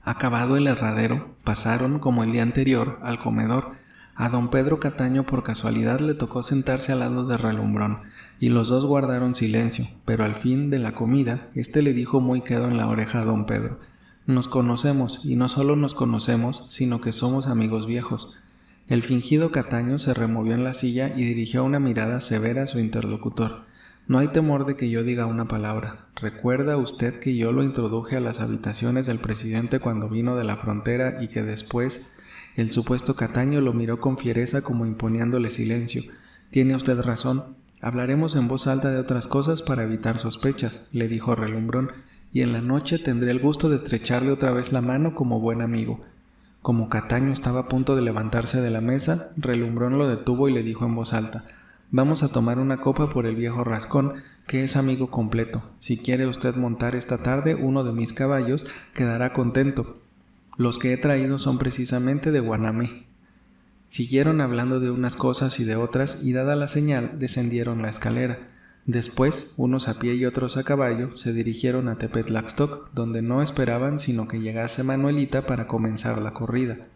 Acabado el herradero, pasaron, como el día anterior, al comedor. A don Pedro Cataño por casualidad le tocó sentarse al lado de Relumbrón, y los dos guardaron silencio, pero al fin de la comida, éste le dijo muy quedo en la oreja a don Pedro: «Nos conocemos, y no solo nos conocemos, sino que somos amigos viejos». El fingido Cataño se removió en la silla y dirigió una mirada severa a su interlocutor. «No hay temor de que yo diga una palabra. ¿Recuerda usted que yo lo introduje a las habitaciones del presidente cuando vino de la frontera y que después...?» El supuesto Cataño lo miró con fiereza como imponiéndole silencio. «Tiene usted razón. Hablaremos en voz alta de otras cosas para evitar sospechas», le dijo Relumbrón, «y en la noche tendré el gusto de estrecharle otra vez la mano como buen amigo». Como Cataño estaba a punto de levantarse de la mesa, Relumbrón lo detuvo y le dijo en voz alta: «Vamos a tomar una copa por el viejo Rascón, que es amigo completo. Si quiere usted montar esta tarde uno de mis caballos, quedará contento. Los que he traído son precisamente de Guanamé». Siguieron hablando de unas cosas y de otras, y dada la señal, descendieron la escalera. Después, unos a pie y otros a caballo, se dirigieron a Tepetlaxtoc, donde no esperaban sino que llegase Manuelita para comenzar la corrida.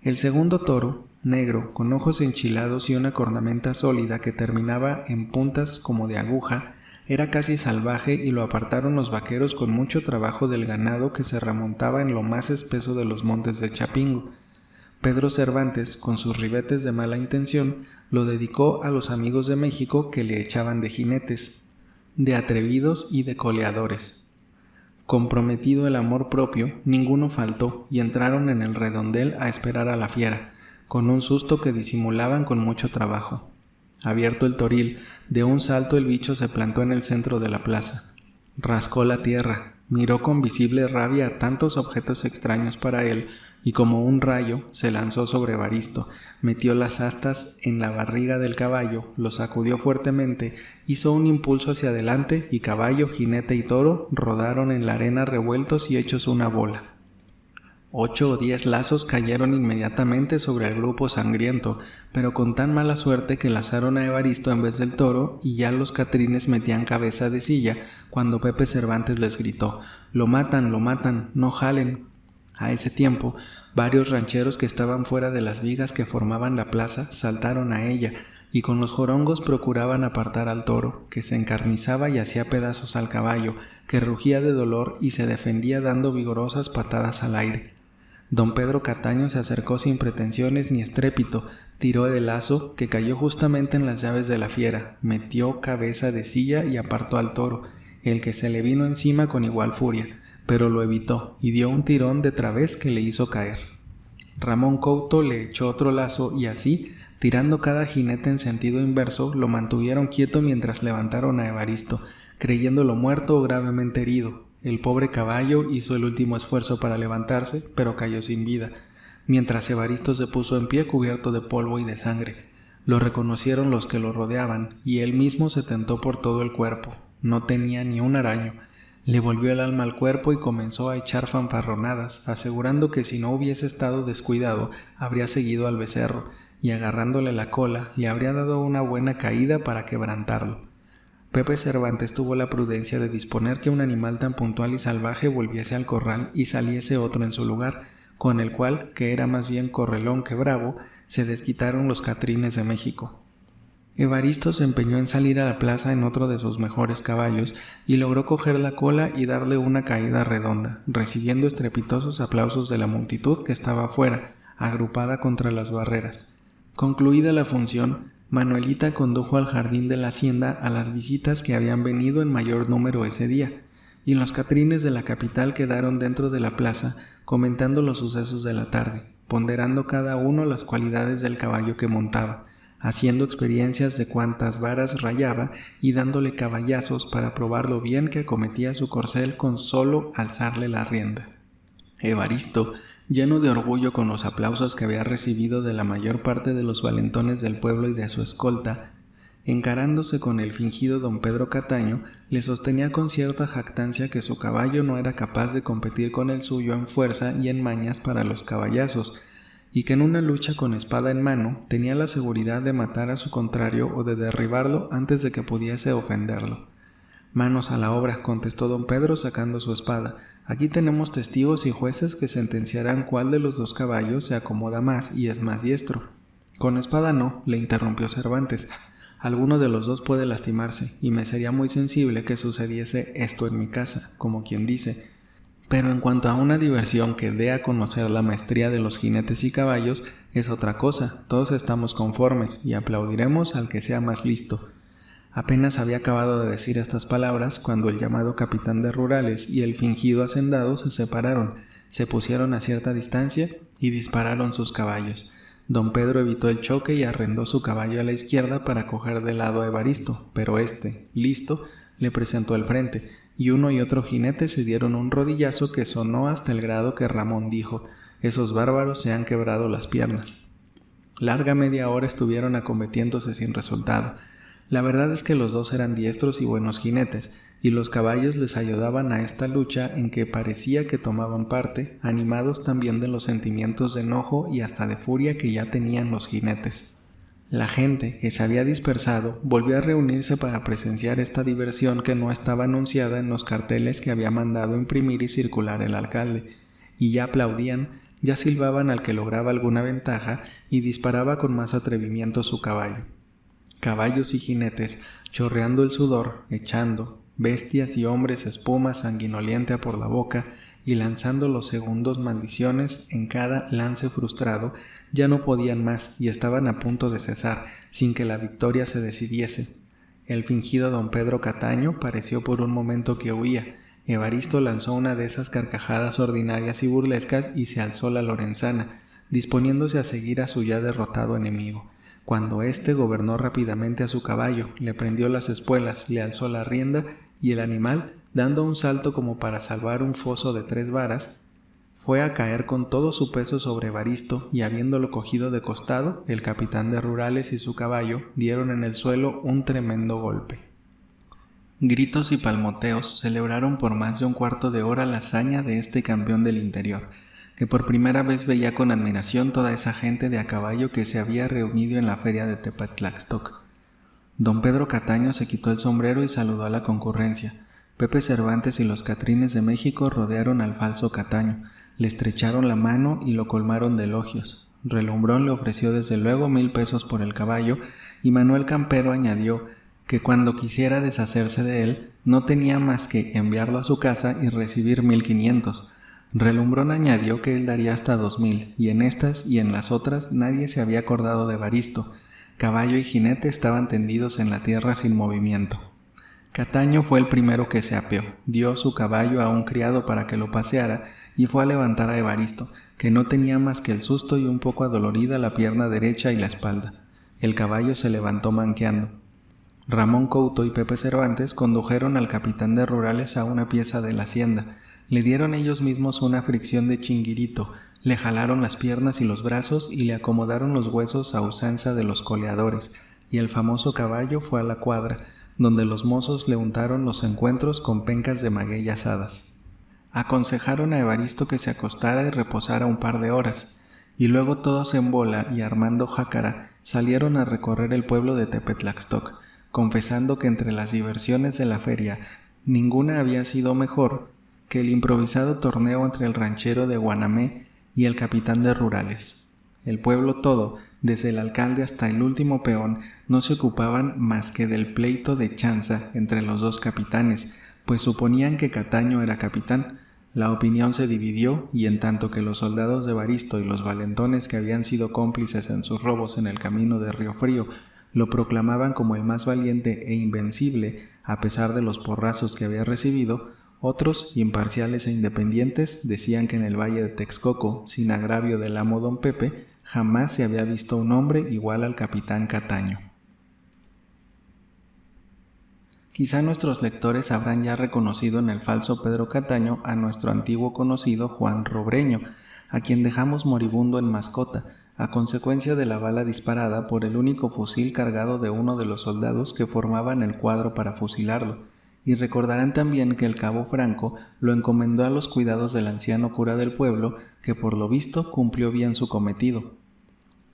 El segundo toro, negro, con ojos enchilados y una cornamenta sólida que terminaba en puntas como de aguja, era casi salvaje y lo apartaron los vaqueros con mucho trabajo del ganado que se remontaba en lo más espeso de los montes de Chapingo. Pedro Cervantes, con sus ribetes de mala intención, lo dedicó a los amigos de México que le echaban de jinetes, de atrevidos y de coleadores. Comprometido el amor propio, ninguno faltó y entraron en el redondel a esperar a la fiera, con un susto que disimulaban con mucho trabajo. Abierto el toril, de un salto el bicho se plantó en el centro de la plaza. Rascó la tierra, miró con visible rabia a tantos objetos extraños para él, y como un rayo se lanzó sobre Evaristo, metió las astas en la barriga del caballo, lo sacudió fuertemente, hizo un impulso hacia adelante y caballo, jinete y toro rodaron en la arena revueltos y hechos una bola. 8 o 10 lazos cayeron inmediatamente sobre el grupo sangriento, pero con tan mala suerte que lazaron a Evaristo en vez del toro y ya los catrines metían cabeza de silla cuando Pepe Cervantes les gritó: lo matan, no jalen». A ese tiempo, varios rancheros que estaban fuera de las vigas que formaban la plaza saltaron a ella y con los jorongos procuraban apartar al toro, que se encarnizaba y hacía pedazos al caballo, que rugía de dolor y se defendía dando vigorosas patadas al aire. Don Pedro Cataño se acercó sin pretensiones ni estrépito, tiró el lazo, que cayó justamente en las llaves de la fiera, metió cabeza de silla y apartó al toro, el que se le vino encima con igual furia, pero lo evitó y dio un tirón de través que le hizo caer. Ramón Couto le echó otro lazo y así, tirando cada jinete en sentido inverso, lo mantuvieron quieto mientras levantaron a Evaristo, creyéndolo muerto o gravemente herido. El pobre caballo hizo el último esfuerzo para levantarse, pero cayó sin vida, mientras Evaristo se puso en pie cubierto de polvo y de sangre. Lo reconocieron los que lo rodeaban, y él mismo se tentó por todo el cuerpo. No tenía ni un araño. Le volvió el alma al cuerpo y comenzó a echar fanfarronadas, asegurando que si no hubiese estado descuidado, habría seguido al becerro, y agarrándole la cola le habría dado una buena caída para quebrantarlo. Pepe Cervantes tuvo la prudencia de disponer que un animal tan puntual y salvaje volviese al corral y saliese otro en su lugar, con el cual, que era más bien correlón que bravo, se desquitaron los catrines de México. Evaristo se empeñó en salir a la plaza en otro de sus mejores caballos y logró coger la cola y darle una caída redonda, recibiendo estrepitosos aplausos de la multitud que estaba afuera, agrupada contra las barreras. Concluida la función, Manuelita condujo al jardín de la hacienda a las visitas que habían venido en mayor número ese día, y los catrines de la capital quedaron dentro de la plaza comentando los sucesos de la tarde, ponderando cada uno las cualidades del caballo que montaba, haciendo experiencias de cuántas varas rayaba y dándole caballazos para probar lo bien que acometía su corcel con solo alzarle la rienda. Evaristo, lleno de orgullo con los aplausos que había recibido de la mayor parte de los valentones del pueblo y de su escolta, encarándose con el fingido don Pedro Cataño, le sostenía con cierta jactancia que su caballo no era capaz de competir con el suyo en fuerza y en mañas para los caballazos, y que en una lucha con espada en mano tenía la seguridad de matar a su contrario o de derribarlo antes de que pudiese ofenderlo. «Manos a la obra», contestó don Pedro sacando su espada. «Aquí tenemos testigos y jueces que sentenciarán cuál de los dos caballos se acomoda más y es más diestro». «Con espada no», le interrumpió Cervantes. «Alguno de los dos puede lastimarse, y me sería muy sensible que sucediese esto en mi casa, como quien dice. Pero en cuanto a una diversión que dé a conocer la maestría de los jinetes y caballos, es otra cosa. Todos estamos conformes y aplaudiremos al que sea más listo». Apenas había acabado de decir estas palabras cuando el llamado capitán de rurales y el fingido hacendado se separaron, se pusieron a cierta distancia y dispararon sus caballos. Don Pedro evitó el choque y arrendó su caballo a la izquierda para coger de lado a Evaristo, pero este, listo, le presentó el frente, y uno y otro jinete se dieron un rodillazo que sonó hasta el grado que Ramón dijo: «Esos bárbaros se han quebrado las piernas». Larga media hora estuvieron acometiéndose sin resultado. La verdad es que los dos eran diestros y buenos jinetes, y los caballos les ayudaban a esta lucha en que parecía que tomaban parte, animados también de los sentimientos de enojo y hasta de furia que ya tenían los jinetes. La gente, que se había dispersado, volvió a reunirse para presenciar esta diversión que no estaba anunciada en los carteles que había mandado imprimir y circular el alcalde, y ya aplaudían, ya silbaban al que lograba alguna ventaja y disparaba con más atrevimiento su caballo. Caballos y jinetes, chorreando el sudor, echando, bestias y hombres espuma sanguinolenta por la boca y lanzando los segundos maldiciones en cada lance frustrado, ya no podían más y estaban a punto de cesar, sin que la victoria se decidiese. El fingido don Pedro Cataño pareció por un momento que huía. Evaristo lanzó una de esas carcajadas ordinarias y burlescas y se alzó la lorenzana, disponiéndose a seguir a su ya derrotado enemigo, cuando éste gobernó rápidamente a su caballo, le prendió las espuelas, le alzó la rienda y el animal, dando un salto como para salvar un foso de 3 varas, fue a caer con todo su peso sobre Evaristo y habiéndolo cogido de costado, el capitán de rurales y su caballo dieron en el suelo un tremendo golpe. Gritos y palmoteos celebraron por más de un cuarto de hora la hazaña de este campeón del interior, que por primera vez veía con admiración toda esa gente de a caballo que se había reunido en la feria de Tepatlaxtoc. Don Pedro Cataño se quitó el sombrero y saludó a la concurrencia. Pepe Cervantes y los catrines de México rodearon al falso Cataño, le estrecharon la mano y lo colmaron de elogios. Relumbrón le ofreció desde luego 1000 pesos por el caballo, y Manuel Campero añadió que cuando quisiera deshacerse de él, no tenía más que enviarlo a su casa y recibir 1500. Relumbrón añadió que él daría hasta 2000, y en estas y en las otras nadie se había acordado de Evaristo. Caballo y jinete estaban tendidos en la tierra sin movimiento. Cataño fue el primero que se apeó, dio su caballo a un criado para que lo paseara y fue a levantar a Evaristo, que no tenía más que el susto y un poco adolorida la pierna derecha y la espalda. El caballo se levantó manqueando. Ramón Couto y Pepe Cervantes condujeron al capitán de rurales a una pieza de la hacienda. Le dieron ellos mismos una fricción de chinguirito, le jalaron las piernas y los brazos y le acomodaron los huesos a usanza de los coleadores, y el famoso caballo fue a la cuadra, donde los mozos le untaron los encuentros con pencas de maguey asadas. Aconsejaron a Evaristo que se acostara y reposara un par de horas, y luego todos en bola y armando jácara salieron a recorrer el pueblo de Tepetlaxtoc, confesando que entre las diversiones de la feria ninguna había sido mejor que el improvisado torneo entre el ranchero de Guanamé y el capitán de rurales. El pueblo todo, desde el alcalde hasta el último peón, no se ocupaban más que del pleito de chanza entre los dos capitanes, pues suponían que Cataño era capitán. La opinión se dividió y en tanto que los soldados de Evaristo y los valentones que habían sido cómplices en sus robos en el camino de Río Frío lo proclamaban como el más valiente e invencible a pesar de los porrazos que había recibido, otros, imparciales e independientes, decían que en el valle de Texcoco, sin agravio del amo don Pepe, jamás se había visto un hombre igual al capitán Cataño. Quizá nuestros lectores habrán ya reconocido en el falso Pedro Cataño a nuestro antiguo conocido Juan Robreño, a quien dejamos moribundo en Mascota, a consecuencia de la bala disparada por el único fusil cargado de uno de los soldados que formaban el cuadro para fusilarlo, y recordarán también que el cabo Franco lo encomendó a los cuidados del anciano cura del pueblo, que por lo visto cumplió bien su cometido.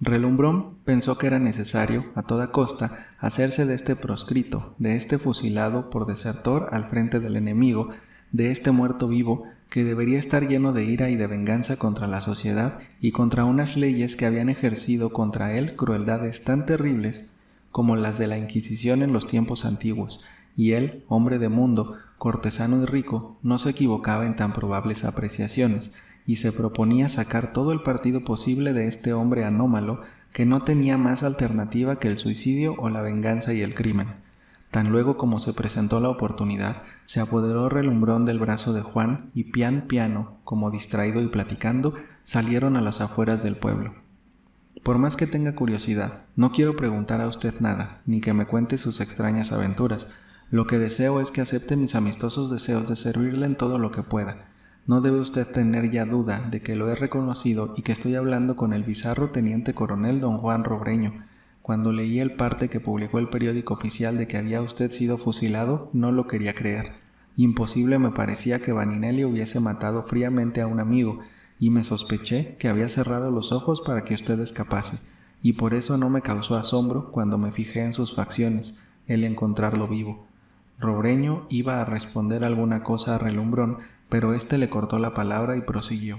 Relumbrón pensó que era necesario, a toda costa, hacerse de este proscrito, de este fusilado por desertor al frente del enemigo, de este muerto vivo, que debería estar lleno de ira y de venganza contra la sociedad y contra unas leyes que habían ejercido contra él crueldades tan terribles como las de la Inquisición en los tiempos antiguos, y él, hombre de mundo, cortesano y rico, no se equivocaba en tan probables apreciaciones, y se proponía sacar todo el partido posible de este hombre anómalo que no tenía más alternativa que el suicidio o la venganza y el crimen. Tan luego como se presentó la oportunidad, se apoderó Relumbrón del brazo de Juan y piano, como distraído y platicando, salieron a las afueras del pueblo. Por más que tenga curiosidad, no quiero preguntar a usted nada, ni que me cuente sus extrañas aventuras. Lo que deseo es que acepte mis amistosos deseos de servirle en todo lo que pueda. No debe usted tener ya duda de que lo he reconocido y que estoy hablando con el bizarro teniente coronel don Juan Robreño. Cuando leí el parte que publicó el periódico oficial de que había usted sido fusilado, no lo quería creer. Imposible me parecía que Vaninelli hubiese matado fríamente a un amigo, y me sospeché que había cerrado los ojos para que usted escapase, y por eso no me causó asombro cuando me fijé en sus facciones, el encontrarlo vivo. Robreño iba a responder alguna cosa a Relumbrón, pero éste le cortó la palabra y prosiguió.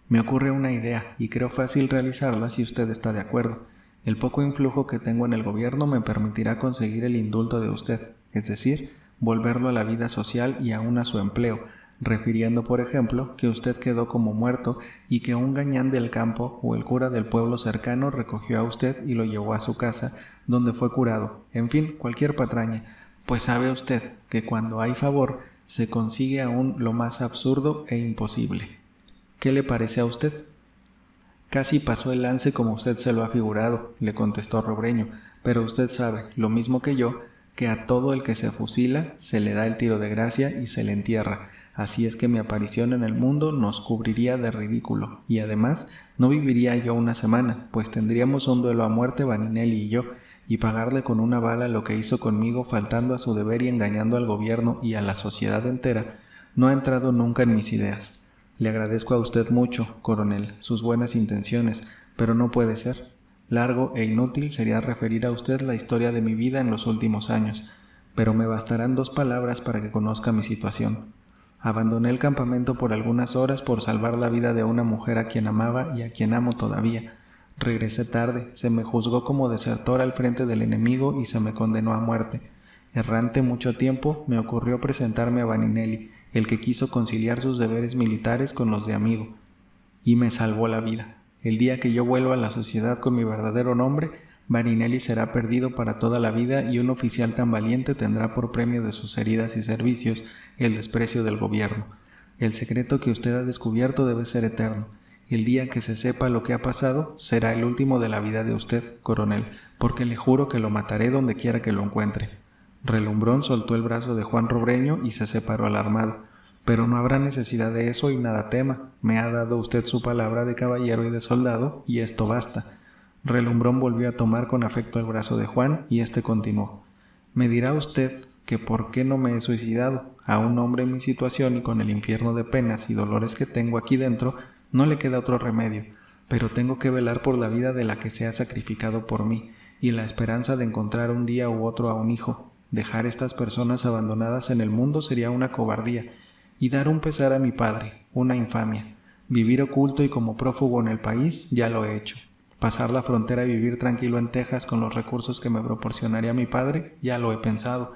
Me ocurre una idea, y creo fácil realizarla si usted está de acuerdo. El poco influjo que tengo en el gobierno me permitirá conseguir el indulto de usted, es decir, volverlo a la vida social y aún a su empleo, refiriendo, por ejemplo, que usted quedó como muerto y que un gañán del campo o el cura del pueblo cercano recogió a usted y lo llevó a su casa, donde fue curado. En fin, cualquier patraña, pues sabe usted que cuando hay favor se consigue aún lo más absurdo e imposible. ¿Qué le parece a usted? Casi pasó el lance como usted se lo ha figurado, le contestó Robreño, pero usted sabe, lo mismo que yo, que a todo el que se fusila se le da el tiro de gracia y se le entierra, así es que mi aparición en el mundo nos cubriría de ridículo, y además no viviría yo una semana, pues tendríamos un duelo a muerte Vaninelli y yo, y pagarle con una bala lo que hizo conmigo faltando a su deber y engañando al gobierno y a la sociedad entera, no ha entrado nunca en mis ideas. Le agradezco a usted mucho, coronel, sus buenas intenciones, pero no puede ser. Largo e inútil sería referir a usted la historia de mi vida en los últimos años, pero me bastarán 2 palabras para que conozca mi situación. Abandoné el campamento por algunas horas por salvar la vida de una mujer a quien amaba y a quien amo todavía. Regresé tarde, se me juzgó como desertor al frente del enemigo y se me condenó a muerte. Errante mucho tiempo, me ocurrió presentarme a Vaninelli, el que quiso conciliar sus deberes militares con los de amigo, y me salvó la vida. El día que yo vuelva a la sociedad con mi verdadero nombre, Vaninelli será perdido para toda la vida y un oficial tan valiente tendrá por premio de sus heridas y servicios el desprecio del gobierno. El secreto que usted ha descubierto debe ser eterno. El día que se sepa lo que ha pasado será el último de la vida de usted, coronel, porque le juro que lo mataré donde quiera que lo encuentre. Relumbrón soltó el brazo de Juan Robreño y se separó alarmado. Pero no habrá necesidad de eso y nada tema. Me ha dado usted su palabra de caballero y de soldado, y esto basta. Relumbrón volvió a tomar con afecto el brazo de Juan, y éste continuó. Me dirá usted que por qué no me he suicidado. A un hombre en mi situación y con el infierno de penas y dolores que tengo aquí dentro, no le queda otro remedio. pero tengo que velar por la vida de la que se ha sacrificado por mí, y la esperanza de encontrar un día u otro a un hijo. Dejar estas personas abandonadas en el mundo sería una cobardía, y dar un pesar a mi padre, una infamia. Vivir oculto y como prófugo en el país, ya lo he hecho. Pasar la frontera y vivir tranquilo en Texas con los recursos que me proporcionaría mi padre, ya lo he pensado.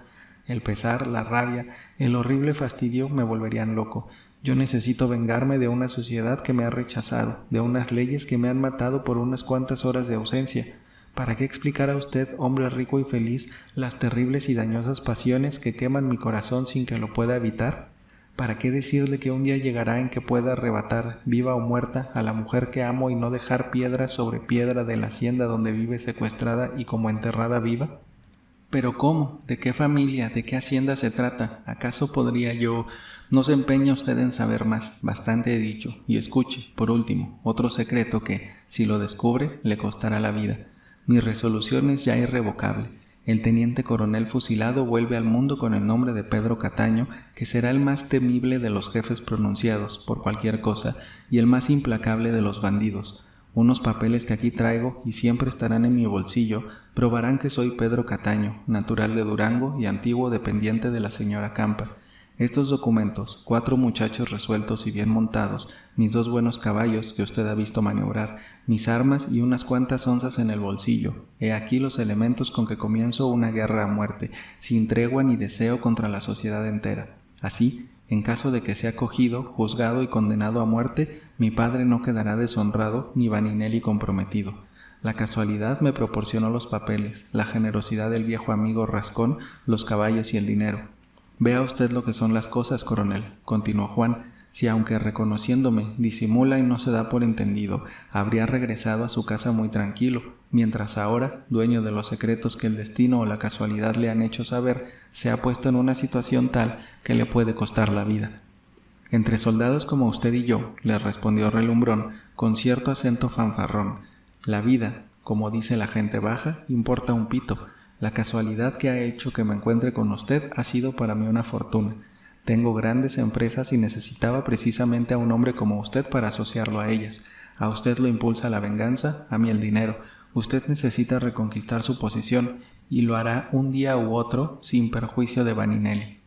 El pesar, la rabia, el horrible fastidio me volverían loco. Yo necesito vengarme de una sociedad que me ha rechazado, de unas leyes que me han matado por unas cuantas horas de ausencia. ¿Para qué explicar a usted, hombre rico y feliz, las terribles y dañosas pasiones que queman mi corazón sin que lo pueda evitar? ¿Para qué decirle que un día llegará en que pueda arrebatar, viva o muerta, a la mujer que amo y no dejar piedra sobre piedra de la hacienda donde vive secuestrada y como enterrada viva? ¿Pero cómo? ¿De qué familia? ¿De qué hacienda se trata? ¿Acaso podría yo...? No se empeña usted en saber más, bastante he dicho. Y escuche, por último, otro secreto que, si lo descubre, le costará la vida. Mi resolución es ya irrevocable. El teniente coronel fusilado vuelve al mundo con el nombre de Pedro Cataño, que será el más temible de los jefes pronunciados, por cualquier cosa, y el más implacable de los bandidos. Unos papeles que aquí traigo y siempre estarán en mi bolsillo probarán que soy Pedro Cataño, natural de Durango y antiguo dependiente de la señora Campa. Estos documentos, 4 muchachos resueltos y bien montados, mis 2 buenos caballos que usted ha visto maniobrar, mis armas y unas cuantas onzas en el bolsillo. He aquí los elementos con que comienzo una guerra a muerte, sin tregua ni deseo contra la sociedad entera. Así, en caso de que sea cogido, juzgado y condenado a muerte, mi padre no quedará deshonrado ni Vaninelli comprometido. La casualidad me proporcionó los papeles, la generosidad del viejo amigo Rascón, los caballos y el dinero. Vea usted lo que son las cosas, coronel, continuó Juan, si aunque reconociéndome disimula y no se da por entendido, habría regresado a su casa muy tranquilo, mientras ahora, dueño de los secretos que el destino o la casualidad le han hecho saber, se ha puesto en una situación tal que le puede costar la vida. Entre soldados como usted y yo, le respondió Relumbrón, con cierto acento fanfarrón, la vida, como dice la gente baja, importa un pito. La casualidad que ha hecho que me encuentre con usted ha sido para mí una fortuna. Tengo grandes empresas y necesitaba precisamente a un hombre como usted para asociarlo a ellas. A usted lo impulsa la venganza, a mí el dinero. Usted necesita reconquistar su posición y lo hará un día u otro sin perjuicio de Vaninelli.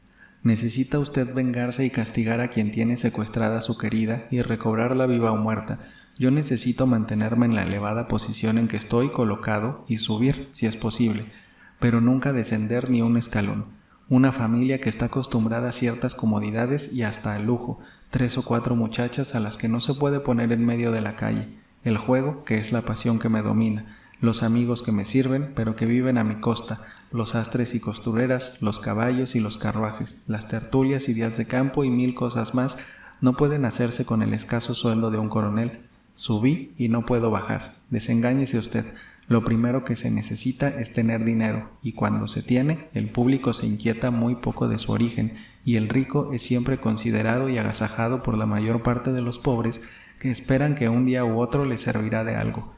Necesita usted vengarse y castigar a quien tiene secuestrada a su querida y recobrarla viva o muerta. Yo necesito mantenerme en la elevada posición en que estoy colocado y subir, si es posible, pero nunca descender ni un escalón. Una familia que está acostumbrada a ciertas comodidades y hasta al lujo, 3 o 4 muchachas a las que no se puede poner en medio de la calle, el juego, que es la pasión que me domina, los amigos que me sirven, pero que viven a mi costa, los sastres y costureras, los caballos y los carruajes, las tertulias y días de campo y 1000 cosas más, no pueden hacerse con el escaso sueldo de un coronel. Subí y no puedo bajar. Desengáñese usted. Lo primero que se necesita es tener dinero, y cuando se tiene, el público se inquieta muy poco de su origen, y el rico es siempre considerado y agasajado por la mayor parte de los pobres que esperan que un día u otro les servirá de algo.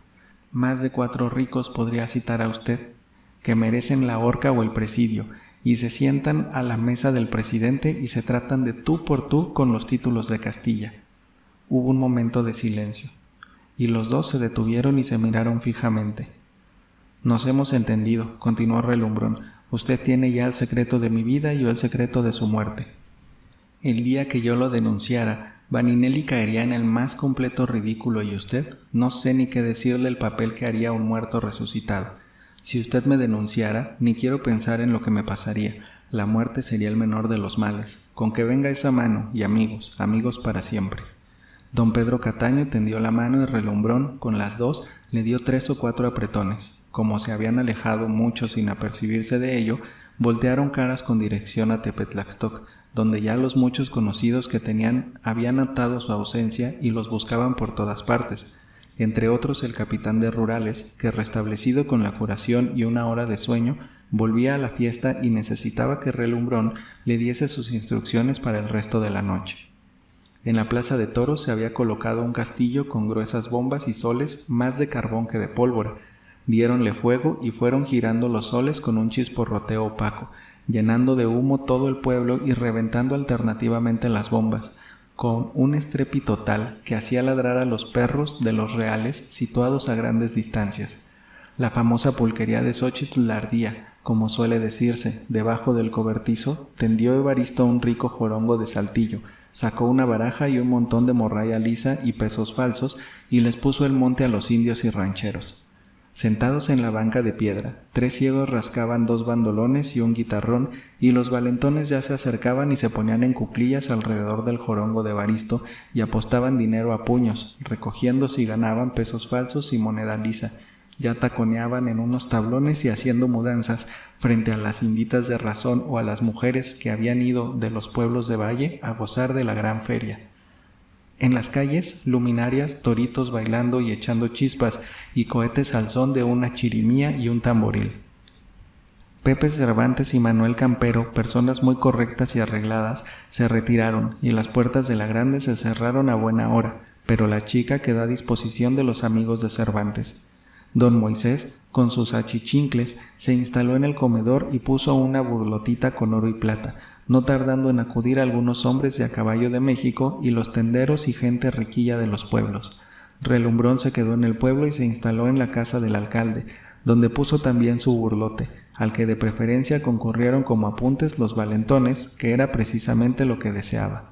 Más de 4 ricos podría citar a usted, que merecen la horca o el presidio, y se sientan a la mesa del presidente y se tratan de tú por tú con los títulos de Castilla. Hubo un momento de silencio, y los 2 se detuvieron y se miraron fijamente. Nos hemos entendido, continuó Relumbrón. Usted tiene ya el secreto de mi vida y yo el secreto de su muerte. El día que yo lo denunciara, Vaninelli caería en el más completo ridículo y usted, no sé ni qué decirle el papel que haría un muerto resucitado. Si usted me denunciara, ni quiero pensar en lo que me pasaría. La muerte sería el menor de los males. Con que venga esa mano, y amigos, amigos para siempre. Don Pedro Cataño tendió la mano y Relumbrón, con las 2, le dio 3 o 4 apretones. Como se habían alejado mucho sin apercibirse de ello, voltearon caras con dirección a Tepetlaxtoc, donde ya los muchos conocidos que tenían habían notado su ausencia y los buscaban por todas partes, entre otros el capitán de rurales, que restablecido con la curación y una hora de sueño, volvía a la fiesta y necesitaba que Relumbrón le diese sus instrucciones para el resto de la noche. En la plaza de toros se había colocado un castillo con gruesas bombas y soles más de carbón que de pólvora. Diéronle fuego y fueron girando los soles con un chisporroteo opaco, llenando de humo todo el pueblo y reventando alternativamente las bombas. con un estrépito tal que hacía ladrar a los perros de los reales situados a grandes distancias. La famosa pulquería de Xóchitl ardía, como suele decirse, debajo del cobertizo, tendió Evaristo un rico jorongo de saltillo, sacó una baraja y un montón de morralla lisa y pesos falsos y les puso el monte a los indios y rancheros. Sentados en la banca de piedra, 3 ciegos rascaban 2 bandolones y un guitarrón, y los valentones ya se acercaban y se ponían en cuclillas alrededor del jorongo de Evaristo y apostaban dinero a puños, recogiendo si ganaban pesos falsos y moneda lisa. Ya taconeaban en unos tablones y haciendo mudanzas frente a las inditas de razón o a las mujeres que habían ido de los pueblos de valle a gozar de la gran feria. En las calles, luminarias, toritos bailando y echando chispas y cohetes al son de una chirimía y un tamboril. Pepe Cervantes y Manuel Campero, personas muy correctas y arregladas, se retiraron y las puertas de la grande se cerraron a buena hora, pero la chica quedó a disposición de los amigos de Cervantes. Don Moisés, con sus achichincles, se instaló en el comedor y puso una burlotita con oro y plata, no tardando en acudir algunos hombres de a caballo de México y los tenderos y gente riquilla de los pueblos. Relumbrón se quedó en el pueblo y se instaló en la casa del alcalde, donde puso también su burlote, al que de preferencia concurrieron como apuntes los valentones, que era precisamente lo que deseaba.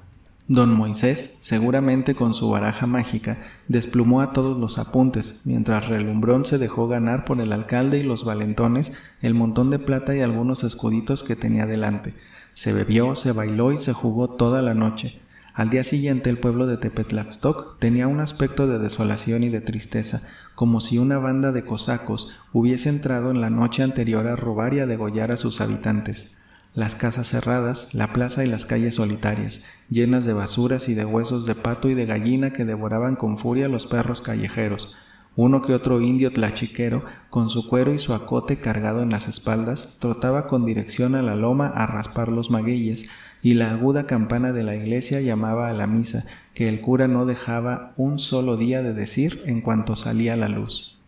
Don Moisés, seguramente con su baraja mágica, desplumó a todos los apuntes, mientras Relumbrón se dejó ganar por el alcalde y los valentones el montón de plata y algunos escuditos que tenía delante. Se bebió, se bailó y se jugó toda la noche. Al día siguiente el pueblo de Tepetlaxtoc tenía un aspecto de desolación y de tristeza, como si una banda de cosacos hubiese entrado en la noche anterior a robar y a degollar a sus habitantes. Las casas cerradas, la plaza y las calles solitarias, llenas de basuras y de huesos de pato y de gallina que devoraban con furia los perros callejeros. Uno que otro indio tlachiquero, con su cuero y su acote cargado en las espaldas, trotaba con dirección a la loma a raspar los magueyes, y la aguda campana de la iglesia llamaba a la misa, que el cura no dejaba un solo día de decir en cuanto salía la luz.